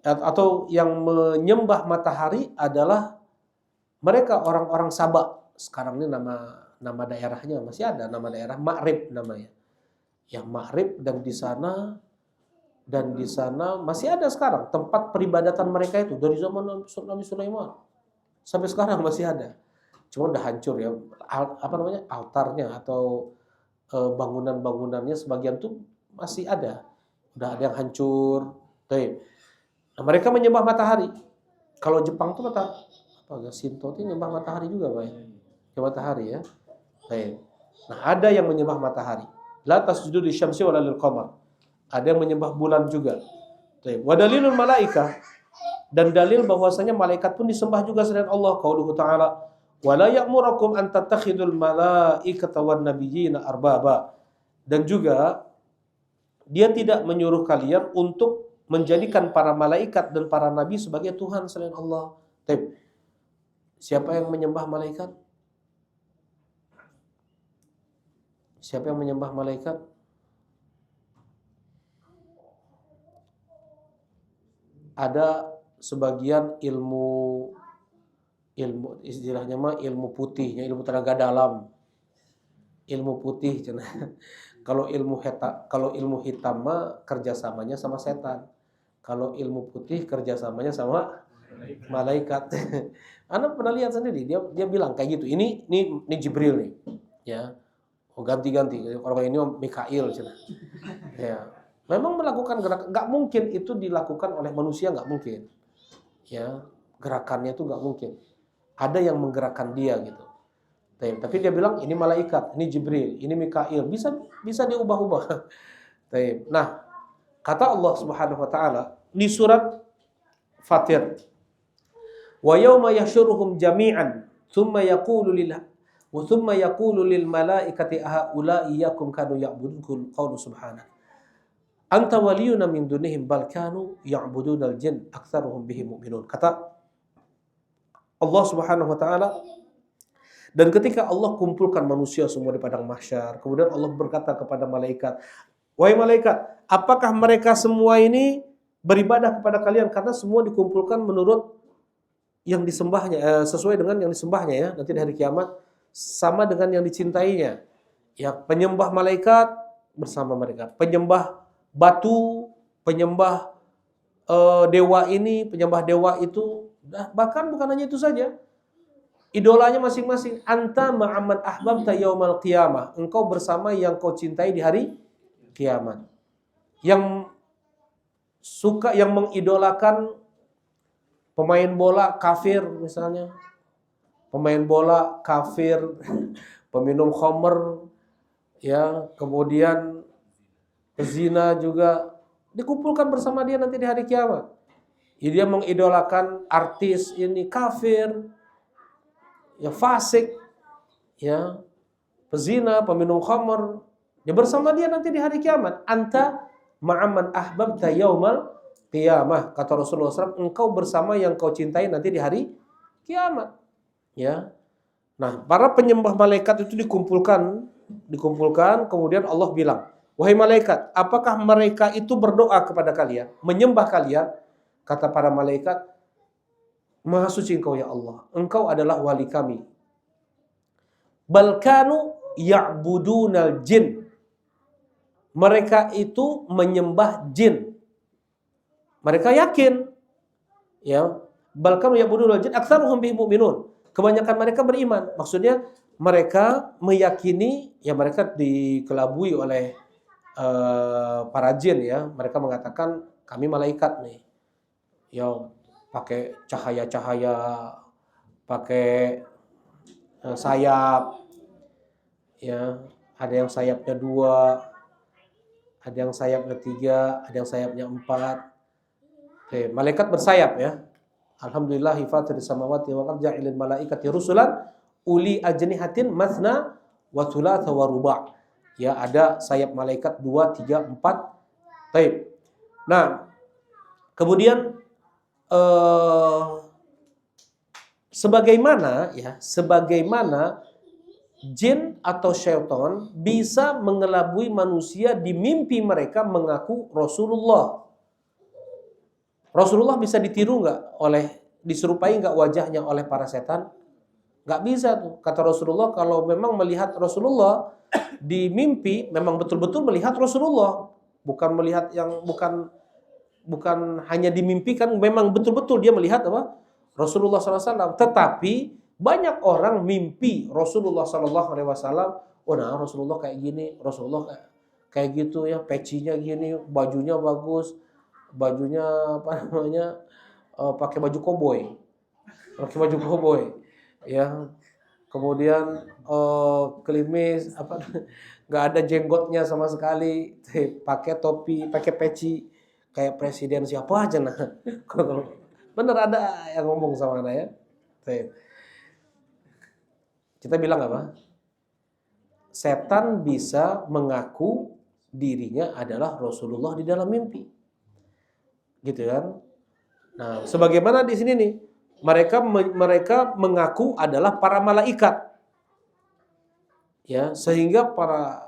atau yang menyembah matahari adalah mereka orang-orang Sabak. Sekarang ini nama daerahnya masih ada, nama daerah Ma'rib namanya. Yang Ma'rib dan di sana masih ada sekarang tempat peribadatan mereka itu dari zaman Nabi Sulaiman sampai sekarang masih ada. Cuma udah hancur ya. Altarnya atau bangunan-bangunannya sebagian tuh masih ada. Udah ada yang hancur. Nah, mereka menyembah matahari. Kalau Jepang tuh Shinto itu menyembah matahari juga, Pak. Ya, matahari ya. Nah, ada yang menyembah matahari. La tasjudu lisyamsi wala lilqamar. Ada yang menyembah bulan juga. Wa dalilul malaikah, dan dalil bahwasanya malaikat pun disembah juga selain Allah. Qauluhu ta'ala, wa la ya'murukum an tattakhidul malaikata wan nabiyyina arbaba. Dan juga dia tidak menyuruh kalian untuk menjadikan para malaikat dan para nabi sebagai Tuhan selain Allah. Siapa yang menyembah malaikat? Siapa yang menyembah malaikat? Ada sebagian ilmu istilahnya mah ilmu putihnya, ilmu tenaga dalam. Ilmu putih kalau ilmu hitam mah kerjasamanya sama setan. Kalau ilmu putih kerjasamanya sama malaikat. Anda pernah lihat sendiri, dia bilang kayak gitu. Ini Jibril nih, ya. Oh, ganti-ganti. Orang ini Mikail, ya. Memang melakukan gerakan, nggak mungkin itu dilakukan oleh manusia, nggak mungkin. Ya, gerakannya itu nggak mungkin. Ada yang menggerakkan dia gitu. Tapi dia bilang ini malaikat, ini Jibril, ini Mikail, bisa diubah-ubah. Nah, kata Allah Subhanahu wa taala di surat Fatir, wa yauma yahsyuruhum jami'an thumma yaqulu lil malaikati ahaula'i iyyakum kanu ya'budun qawlu subhanahu anta waliyuna min dunihim bal kanu ya'budunal jinn aktsaruhum bihim mu'minun. Kata Allah Subhanahu wa taala, dan ketika Allah kumpulkan manusia semua di padang mahsyar, kemudian Allah berkata kepada malaikat, wahai malaikat, apakah mereka semua ini beribadah kepada kalian? Karena semua dikumpulkan menurut yang disembahnya, sesuai dengan yang disembahnya ya, nanti di hari kiamat, sama dengan yang dicintainya. Ya, penyembah malaikat bersama mereka, penyembah batu, penyembah dewa ini, penyembah dewa itu, bahkan bukan hanya itu saja. Idolanya masing-masing. Anta ma'amman ahbabta yaumal qiyamah. Engkau bersama yang kau cintai di hari kiamat. Yang suka, yang mengidolakan pemain bola kafir misalnya. Pemain bola kafir, peminum khamr, ya, kemudian pezina juga dikumpulkan bersama dia nanti di hari kiamat. Ya, dia mengidolakan artis ini kafir, ya fasik, ya pezina, peminum khamr, dia bersama dia nanti di hari kiamat. Anta ma'aman ahbabta yaumal qiyamah, kata Rasulullah SAW, engkau bersama yang kau cintai nanti di hari kiamat. Ya, nah para penyembah malaikat itu dikumpulkan, kemudian Allah bilang, wahai malaikat, apakah mereka itu berdoa kepada kalian, menyembah kalian? Kata para malaikat, maha suci engkau ya Allah, engkau adalah wali kami. Balkanu ya'budunal jin, mereka itu menyembah jin. Mereka yakin, ya, balkanu ya'budunal jin aktsaruhum bihi mu'minun, kebanyakan mereka beriman. Maksudnya mereka meyakini, ya mereka dikelabui oleh para jin, ya. Mereka mengatakan kami malaikat nih, ya pakai cahaya-cahaya, pakai sayap, ya ada yang sayapnya 2, ada yang sayapnya 3, ada yang sayapnya 4. Oke, malaikat bersayap, ya. Alhamdulillah fatir samawati wal ardi ja'ilil malaikati rusulan uli ajnihatin mathna wa thulatha wa ruba'. Ya, ada sayap malaikat 2, 3, 4. Baik. Nah, kemudian sebagaimana jin atau syaitan bisa mengelabui manusia di mimpi mereka mengaku Rasulullah. Rasulullah bisa ditiru nggak, diserupai nggak wajahnya oleh para setan? Nggak bisa tuh. Kata Rasulullah, kalau memang melihat Rasulullah di mimpi, memang betul-betul melihat Rasulullah, bukan melihat yang bukan hanya dimimpikan, memang betul-betul dia melihat apa? Rasulullah SAW. Tetapi banyak orang mimpi Rasulullah SAW. Oh, nah Rasulullah kayak gini, Rasulullah kayak gitu ya, pecinya gini, bajunya bagus, bajunya apa namanya, pakai baju koboi, ya. Kemudian klimis, apa, nggak ada jenggotnya sama sekali, pakai topi, pakai peci, kayak presiden siapa aja nah. Bener ada yang ngomong sama anak, ya. Kita bilang apa? Setan bisa mengaku dirinya adalah Rasulullah di dalam mimpi, gitu kan? Nah, sebagaimana di sini nih, mereka mengaku adalah para malaikat, ya, sehingga para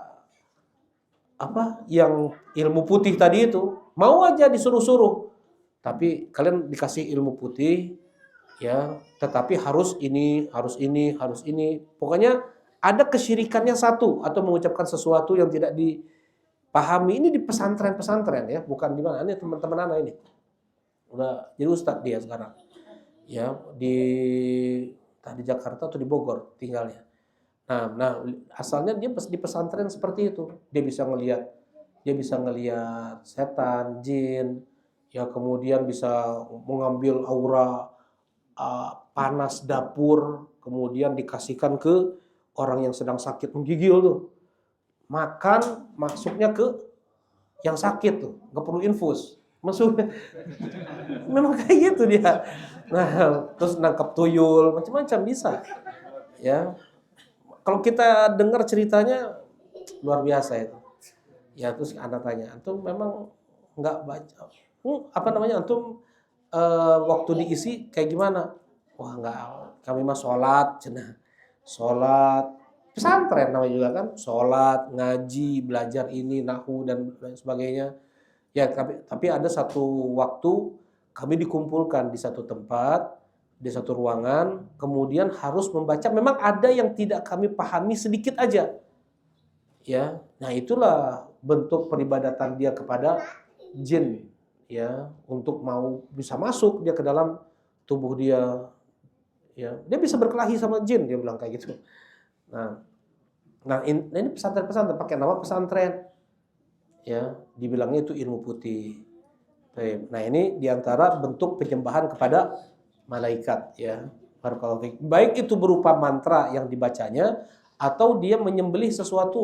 yang ilmu putih tadi itu mau aja disuruh-suruh, tapi kalian dikasih ilmu putih, ya, tetapi harus ini, pokoknya ada kesyirikannya satu, atau mengucapkan sesuatu yang tidak dipahami. Ini di pesantren-pesantren, ya, bukan di mana. Ini teman-teman anak ini udah jadi ustadz dia sekarang, ya, di Jakarta atau di Bogor tinggalnya. Nah, asalnya dia di pesantren seperti itu. Dia bisa ngelihat setan, jin, ya, kemudian bisa mengambil aura panas dapur, kemudian dikasihkan ke orang yang sedang sakit menggigil tuh. Makan masuknya ke yang sakit tuh, nggak perlu infus. Maksudnya memang kayak gitu dia. Nah, terus nangkap tuyul, macam-macam bisa, ya. Kalau kita dengar ceritanya luar biasa itu. Ya, terus anak tanya, antum memang nggak baca, antum waktu diisi kayak gimana? Wah, nggak, kami mah sholat, sholat, pesantren namanya juga kan, sholat, ngaji, belajar ini, nahu dan lain sebagainya. Ya, tapi ada satu waktu kami dikumpulkan di satu tempat, di satu ruangan, kemudian harus membaca. Memang ada yang tidak kami pahami sedikit aja, ya. Nah, itulah bentuk peribadatan dia kepada jin, ya, untuk mau bisa masuk dia ke dalam tubuh dia, ya. Dia bisa berkelahi sama jin, dia bilang kayak gitu. Nah ini pesantren pakai nama pesantren, ya, dibilangnya itu ilmu putih. Nah, ini diantara bentuk penyembahan kepada malaikat, ya. Baik itu berupa mantra yang dibacanya atau dia menyembelih sesuatu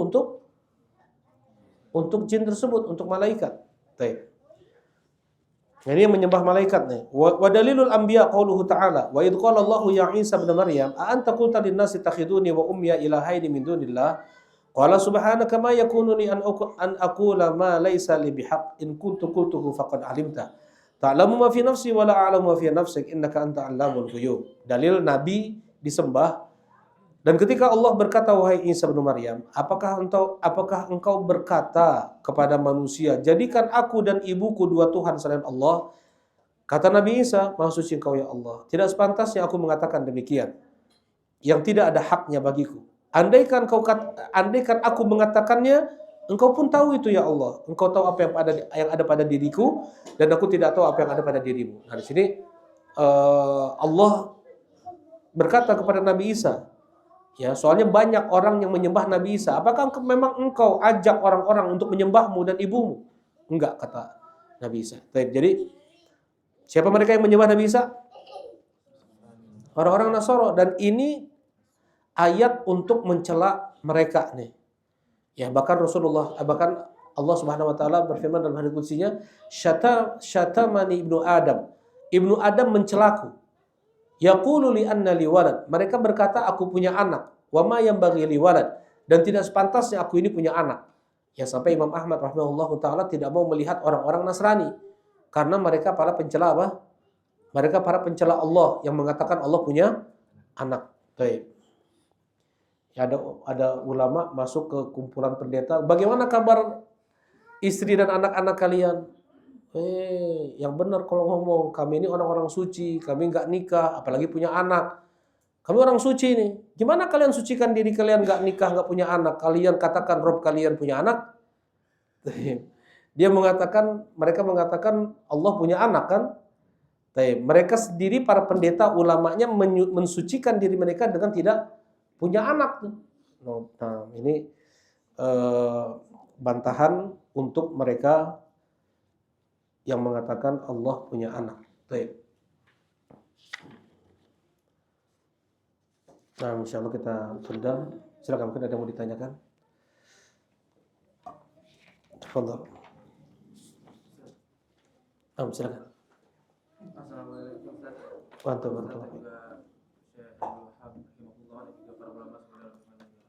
untuk jin tersebut, untuk malaikat. Baik. Ini yang menyembah malaikat nih. Wa dalilul anbiya qauluhu ta'ala wa idh qala Allahu ya Isa ibn Maryam a anta qulta lin-nasi takhiduni wa ummiya ilahaini min dunillah qala subhanaka ma yakunu li an aqula ma laysa li bihaq in kuntu qultuhu faqad alimta ta'lamu ma fi nafsi wa la a'lamu ma fi nafsik innaka anta 'allamul ghuyub. Dalil nabi disembah. Dan ketika Allah berkata, wahai Isa bin Maryam, apakah engkau berkata kepada manusia, jadikan aku dan ibuku dua Tuhan selain Allah? Kata Nabi Isa, maha suci engkau ya Allah. Tidak sepantasnya aku mengatakan demikian, yang tidak ada haknya bagiku. Andaikan aku mengatakannya, engkau pun tahu itu ya Allah. Engkau tahu apa yang ada pada diriku, dan aku tidak tahu apa yang ada pada dirimu. Nah di sini Allah berkata kepada Nabi Isa, ya, soalnya banyak orang yang menyembah Nabi Isa. Apakah memang engkau ajak orang-orang untuk menyembahmu dan ibumu? Enggak, kata Nabi Isa. Jadi, siapa mereka yang menyembah Nabi Isa? Orang-orang Nasara. Dan ini ayat untuk mencela mereka nih. Ya, bahkan Allah Subhanahu wa taala berfirman dalam hadits qudsinya, syatamani ibnu Adam. Ibnu Adam mencelaku. Yaqulu li anna li walad. Mereka berkata aku punya anak. Wa ma yanbaghi li walad. Dan tidak sepantasnya aku ini punya anak. Ya sampai Imam Ahmad rahimahullahu taala tidak mau melihat orang-orang Nasrani karena mereka para pencela apa? Mereka para pencela Allah yang mengatakan Allah punya anak. Baik. Ya, ada ulama masuk ke kumpulan pendeta, bagaimana kabar istri dan anak-anak kalian? Yang benar kalau ngomong, kami ini orang-orang suci, kami nggak nikah, apalagi punya anak. Kami orang suci nih. Gimana kalian sucikan diri kalian nggak nikah, nggak punya anak? Kalian katakan Rob kalian punya anak? Mereka mengatakan Allah punya anak kan? Mereka sendiri para pendeta ulamanya mensucikan diri mereka dengan tidak punya anak. Nah, ini bantahan untuk mereka yang mengatakan Allah punya anak. Baik. Nah, insya Allah kita sudah. Silakan, mungkin ada yang mau ditanyakan. Tafadhol. Silakan. Assalamualaikum Ustaz. Warahmatullahi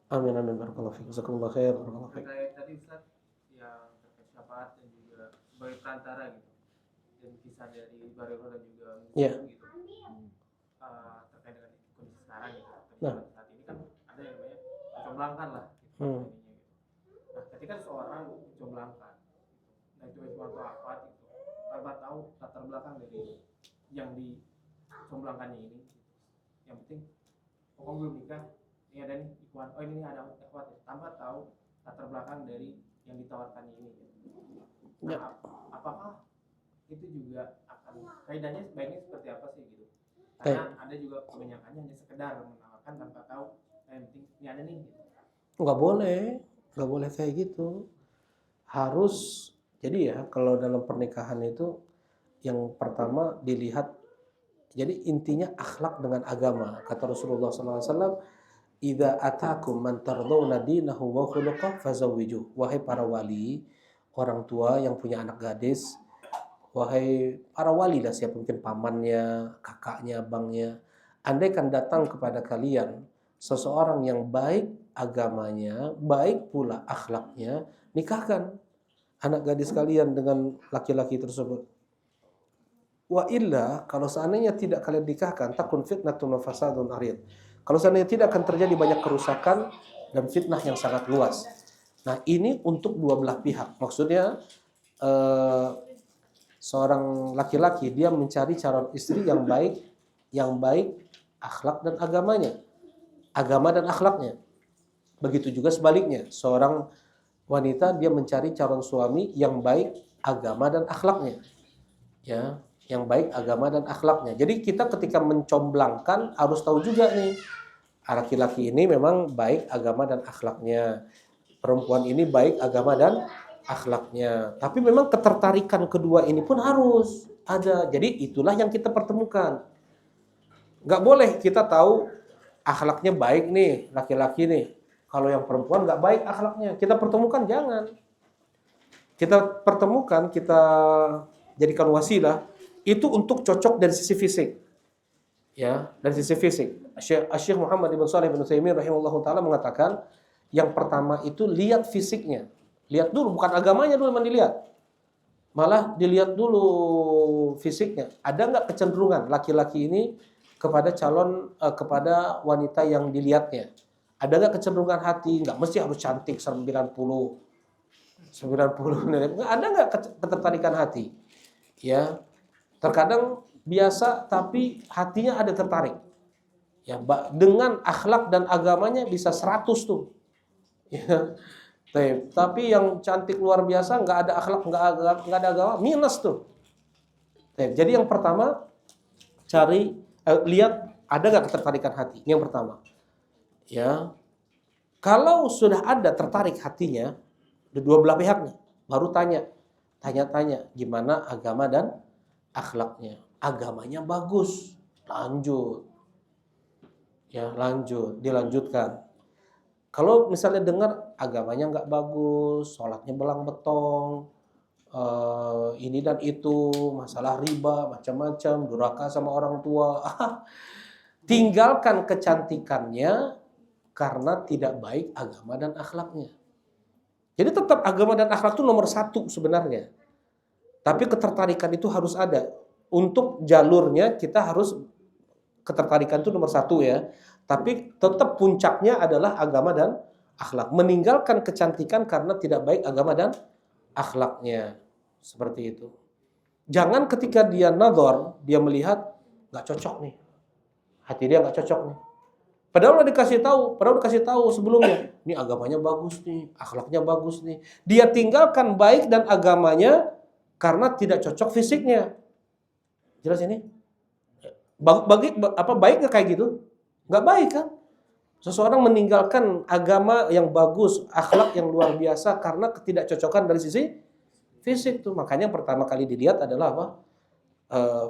Amin amin barakallahu fiik. Jazakumullah khair. Barakallahu fiik. Tadi Ustaz yang terkait syafaat dan juga sebagai perantara gitu. Dan kisah dari Bareiro dan juga Iya. gitu. Terkait dengan kondisi sekarang gitu. Nah. Saat ini kan ada yang namanya pencomblangkan lah gitu. Nah, ketika seseorang mencomblangkan, nah itu suatu afat itu tanpa tahu latar belakang dari yang dicomblangkannya ini. Yang penting pokoknya belum nikah, ini ada nih ikhwan, oh ini ada ikhwat ya, tanpa tahu latar belakang dari yang ditawarkannya ini. Nah, apakah itu juga akan kaidahnya sebaiknya seperti apa sih gitu? Karena ada juga kebanyakannya hanya sekedar menawarkan tanpa tahu yang penting ini ada nih gitu. Nggak boleh kayak gitu. Harus, jadi ya kalau dalam pernikahan itu yang pertama dilihat, jadi intinya akhlak dengan agama. Kata Rasulullah SAW, idza atakum man tardawna dinahu wa khuluquhu fazawwiju. Wahai para wali, orang tua yang punya anak gadis, wahai para wali lah, siapa mungkin pamannya, kakaknya, abangnya, andaikan datang kepada kalian seseorang yang baik agamanya, baik pula akhlaknya, nikahkan anak gadis kalian dengan laki-laki tersebut. Wa illa, kalau seandainya tidak kalian nikahkan, takun fitnatun wa fasadun arid. Kalau seandainya tidak, akan terjadi banyak kerusakan dan fitnah yang sangat luas. Nah, ini untuk dua belah pihak. Maksudnya seorang laki-laki dia mencari calon istri yang baik akhlak dan agamanya, agama dan akhlaknya. Begitu juga sebaliknya, seorang wanita dia mencari calon suami yang baik agama dan akhlaknya, ya, yang baik agama dan akhlaknya. Jadi kita ketika mencomblangkan harus tahu juga nih, laki-laki ini memang baik agama dan akhlaknya, perempuan ini baik agama dan akhlaknya. Tapi memang ketertarikan kedua ini pun harus ada. Jadi itulah yang kita pertemukan. Nggak boleh kita tahu akhlaknya baik nih laki-laki nih, Kalau yang perempuan nggak baik akhlaknya, kita pertemukan jangan. Kita pertemukan, kita jadikan wasilah itu untuk cocok dari sisi fisik. Ya, dari sisi fisik. Syekh Muhammad ibn Shalih bin Utsaimin rahimahullahu taala mengatakan, yang pertama itu lihat fisiknya. Lihat dulu, bukan agamanya dulu yang dilihat. Malah dilihat dulu fisiknya. Ada nggak kecenderungan laki-laki ini kepada kepada wanita yang dilihatnya? Ada nggak kecenderungan hati? Nggak mesti harus cantik 90. Ada nggak ketertarikan hati? Ya, terkadang biasa tapi hatinya ada tertarik. Ya, dengan akhlak dan agamanya bisa 100 tuh. Ya. Tapi yang cantik luar biasa nggak ada akhlak, nggak ada agama, minus tuh. Jadi yang pertama lihat ada nggak ketertarikan hati. Ini yang pertama. Ya, kalau sudah ada tertarik hatinya, dua belah pihak nih, baru tanya gimana agama dan akhlaknya. Agamanya bagus, lanjut. Ya, dilanjutkan. Kalau misalnya dengar agamanya nggak bagus, sholatnya belang betong, ini dan itu, masalah riba, macam-macam, durhaka sama orang tua, tinggalkan kecantikannya karena tidak baik agama dan akhlaknya. Jadi tetap agama dan akhlak itu nomor 1 sebenarnya. Tapi ketertarikan itu harus ada. Untuk jalurnya kita harus ketertarikan itu nomor 1 ya. Tapi tetap puncaknya adalah agama dan akhlak. Meninggalkan kecantikan karena tidak baik agama dan akhlaknya. Seperti itu. Jangan ketika dia nazar, dia melihat nggak cocok nih. Hati dia nggak cocok nih. Padahal udah dikasih tahu sebelumnya. Ini agamanya bagus nih, akhlaknya bagus nih. Dia tinggalkan baik dan agamanya karena tidak cocok fisiknya. Jelas ini? Baik nggak kayak gitu? Nggak baik kan? Seseorang meninggalkan agama yang bagus, akhlak yang luar biasa karena ketidakcocokan dari sisi fisik tuh. Makanya yang pertama kali dilihat adalah apa?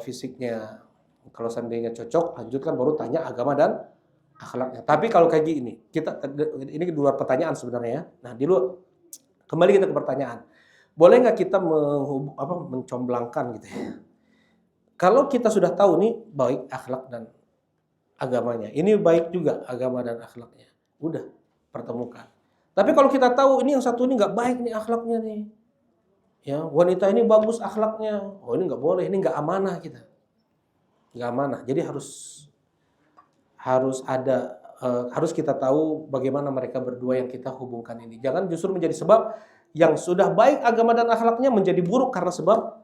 Fisiknya. Kalau seandainya cocok, lanjutkan baru tanya agama dan akhlaknya. Tapi kalau kayak gini, ini di luar pertanyaan sebenarnya ya. Nah, kembali kita ke pertanyaan. Boleh nggak kita mencomblangkan gitu ya? Kalau kita sudah tahu nih baik akhlak dan agamanya, ini baik juga agama dan akhlaknya, udah pertemukan. Tapi kalau kita tahu ini yang satu ini nggak baik nih akhlaknya nih, ya wanita ini bagus akhlaknya, oh ini nggak boleh, ini nggak amanah kita, nggak amanah. Jadi harus kita tahu bagaimana mereka berdua yang kita hubungkan ini. Jangan justru menjadi sebab yang sudah baik agama dan akhlaknya menjadi buruk karena sebab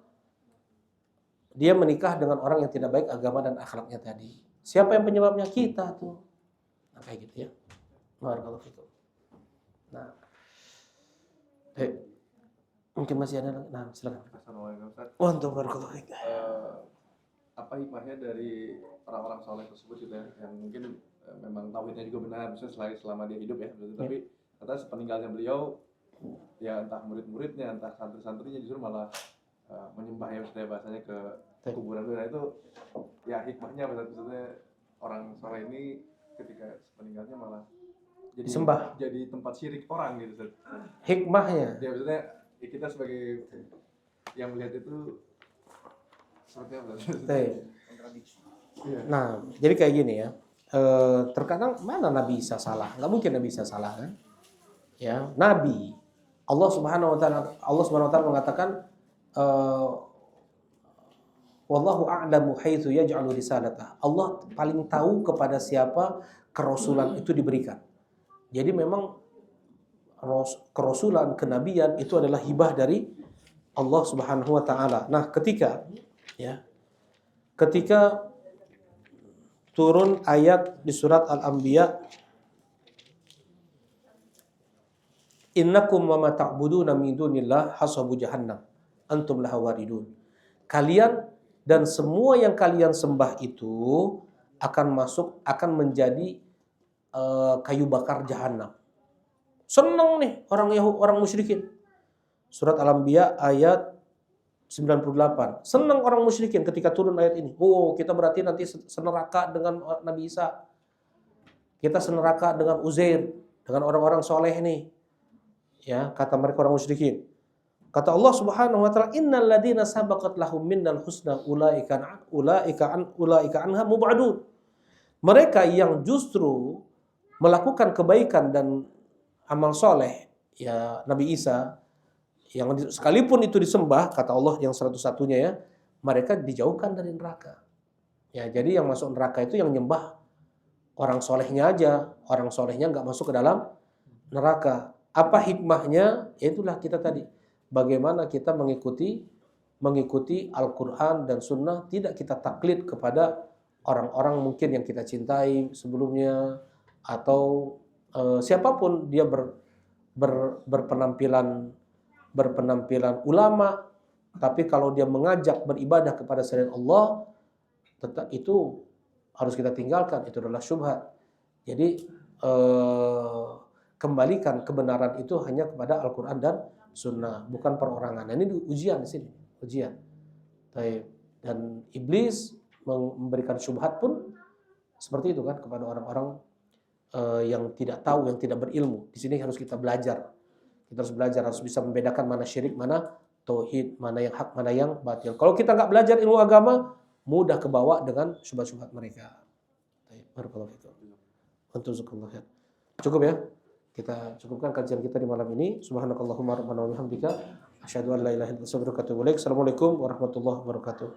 dia menikah dengan orang yang tidak baik agama dan akhlaknya tadi. Siapa yang penyebabnya? Kita tuh. Nah, kayak gitu ya. Barakallahu fikum. Nah, mungkin masih ada. Nah, silakan. Assalamualaikum Ustaz. Untuk barakallahu fikum. Apa hikmahnya dari orang-orang soleh tersebut gitu ya, yang mungkin memang tauhidnya juga benar, misalnya selama dia hidup ya, tapi kata sepeninggalnya beliau ya entah murid-muridnya, entah santri-santrinya justru malah menyembah ya Ustaz, bahasanya ke kuburan itu. Nah, itu ya hikmahnya maksudnya orang soleh ini ketika sepeninggalnya malah jadi disembah, jadi tempat syirik orang gitu Ustaz. Hikmahnya Ya maksudnya ya kita sebagai yang melihat itu seperti apa? Nah, jadi kayak gini ya. Terkadang mana Nabi Isa salah? Nggak mungkin Nabi Isa salah kan? Ya, Nabi Allah Subhanahu wa taala mengatakan wallahu a'lamu haitsu yaj'alu risalatah. Allah paling tahu kepada siapa kerasulan itu diberikan. Jadi memang kerasulan, kenabian itu adalah hibah dari Allah Subhanahu wa taala. Nah, ketika turun ayat di surat Al-Anbiya, innakum wa ma ta'buduna min dunillah hasabu jahannam antum laha waridun. Kalian dan semua yang kalian sembah itu akan menjadi kayu bakar jahanam. Seneng nih orang musyrikin. Surat Al-Anbiya ayat 98. Senang orang musyrikin ketika turun ayat ini. Oh, kita berarti nanti seneraka dengan Nabi Isa. Kita seneraka dengan Uzair. dengan orang-orang soleh ini. Ya, kata mereka orang musyrikin. Kata Allah Subhanahu wa taala, "Innal ladzina sabaqat lahum minnal husna ulaika anha mub'adun." Mereka yang justru melakukan kebaikan dan amal soleh, ya Nabi Isa, yang sekalipun itu disembah, kata Allah yang 101-nya ya, mereka dijauhkan dari neraka. Ya, jadi yang masuk neraka itu yang nyembah orang solehnya aja, orang solehnya nggak masuk ke dalam neraka. Apa hikmahnya? Ya itulah kita tadi. Bagaimana kita mengikuti Al-Quran dan Sunnah, tidak kita taklid kepada orang-orang mungkin yang kita cintai sebelumnya, atau siapapun dia berpenampilan ulama, tapi kalau dia mengajak beribadah kepada selain Allah, tetap itu harus kita tinggalkan, itu adalah syubhat. Jadi kembalikan kebenaran itu hanya kepada Al-Quran dan Sunnah, bukan perorangan. Nah, ini ujian di sini, ujian. Dan iblis memberikan syubhat pun seperti itu kan kepada orang-orang yang tidak tahu, yang tidak berilmu. Di sini harus kita belajar. Kita harus belajar, harus bisa membedakan mana syirik, mana tauhid, mana yang hak, mana yang batil. Kalau kita nggak belajar ilmu agama, mudah kebawa dengan syubhat-syubhat mereka. Barakallahu fikum. Cukup ya? Kita cukupkan kajian kita di malam ini. Subhanakallahumma rabbana wa bihamdika asyhadu an la ilaha illa anta astaghfiruka wa atubu ilaik. Assalamualaikum warahmatullahi wabarakatuh.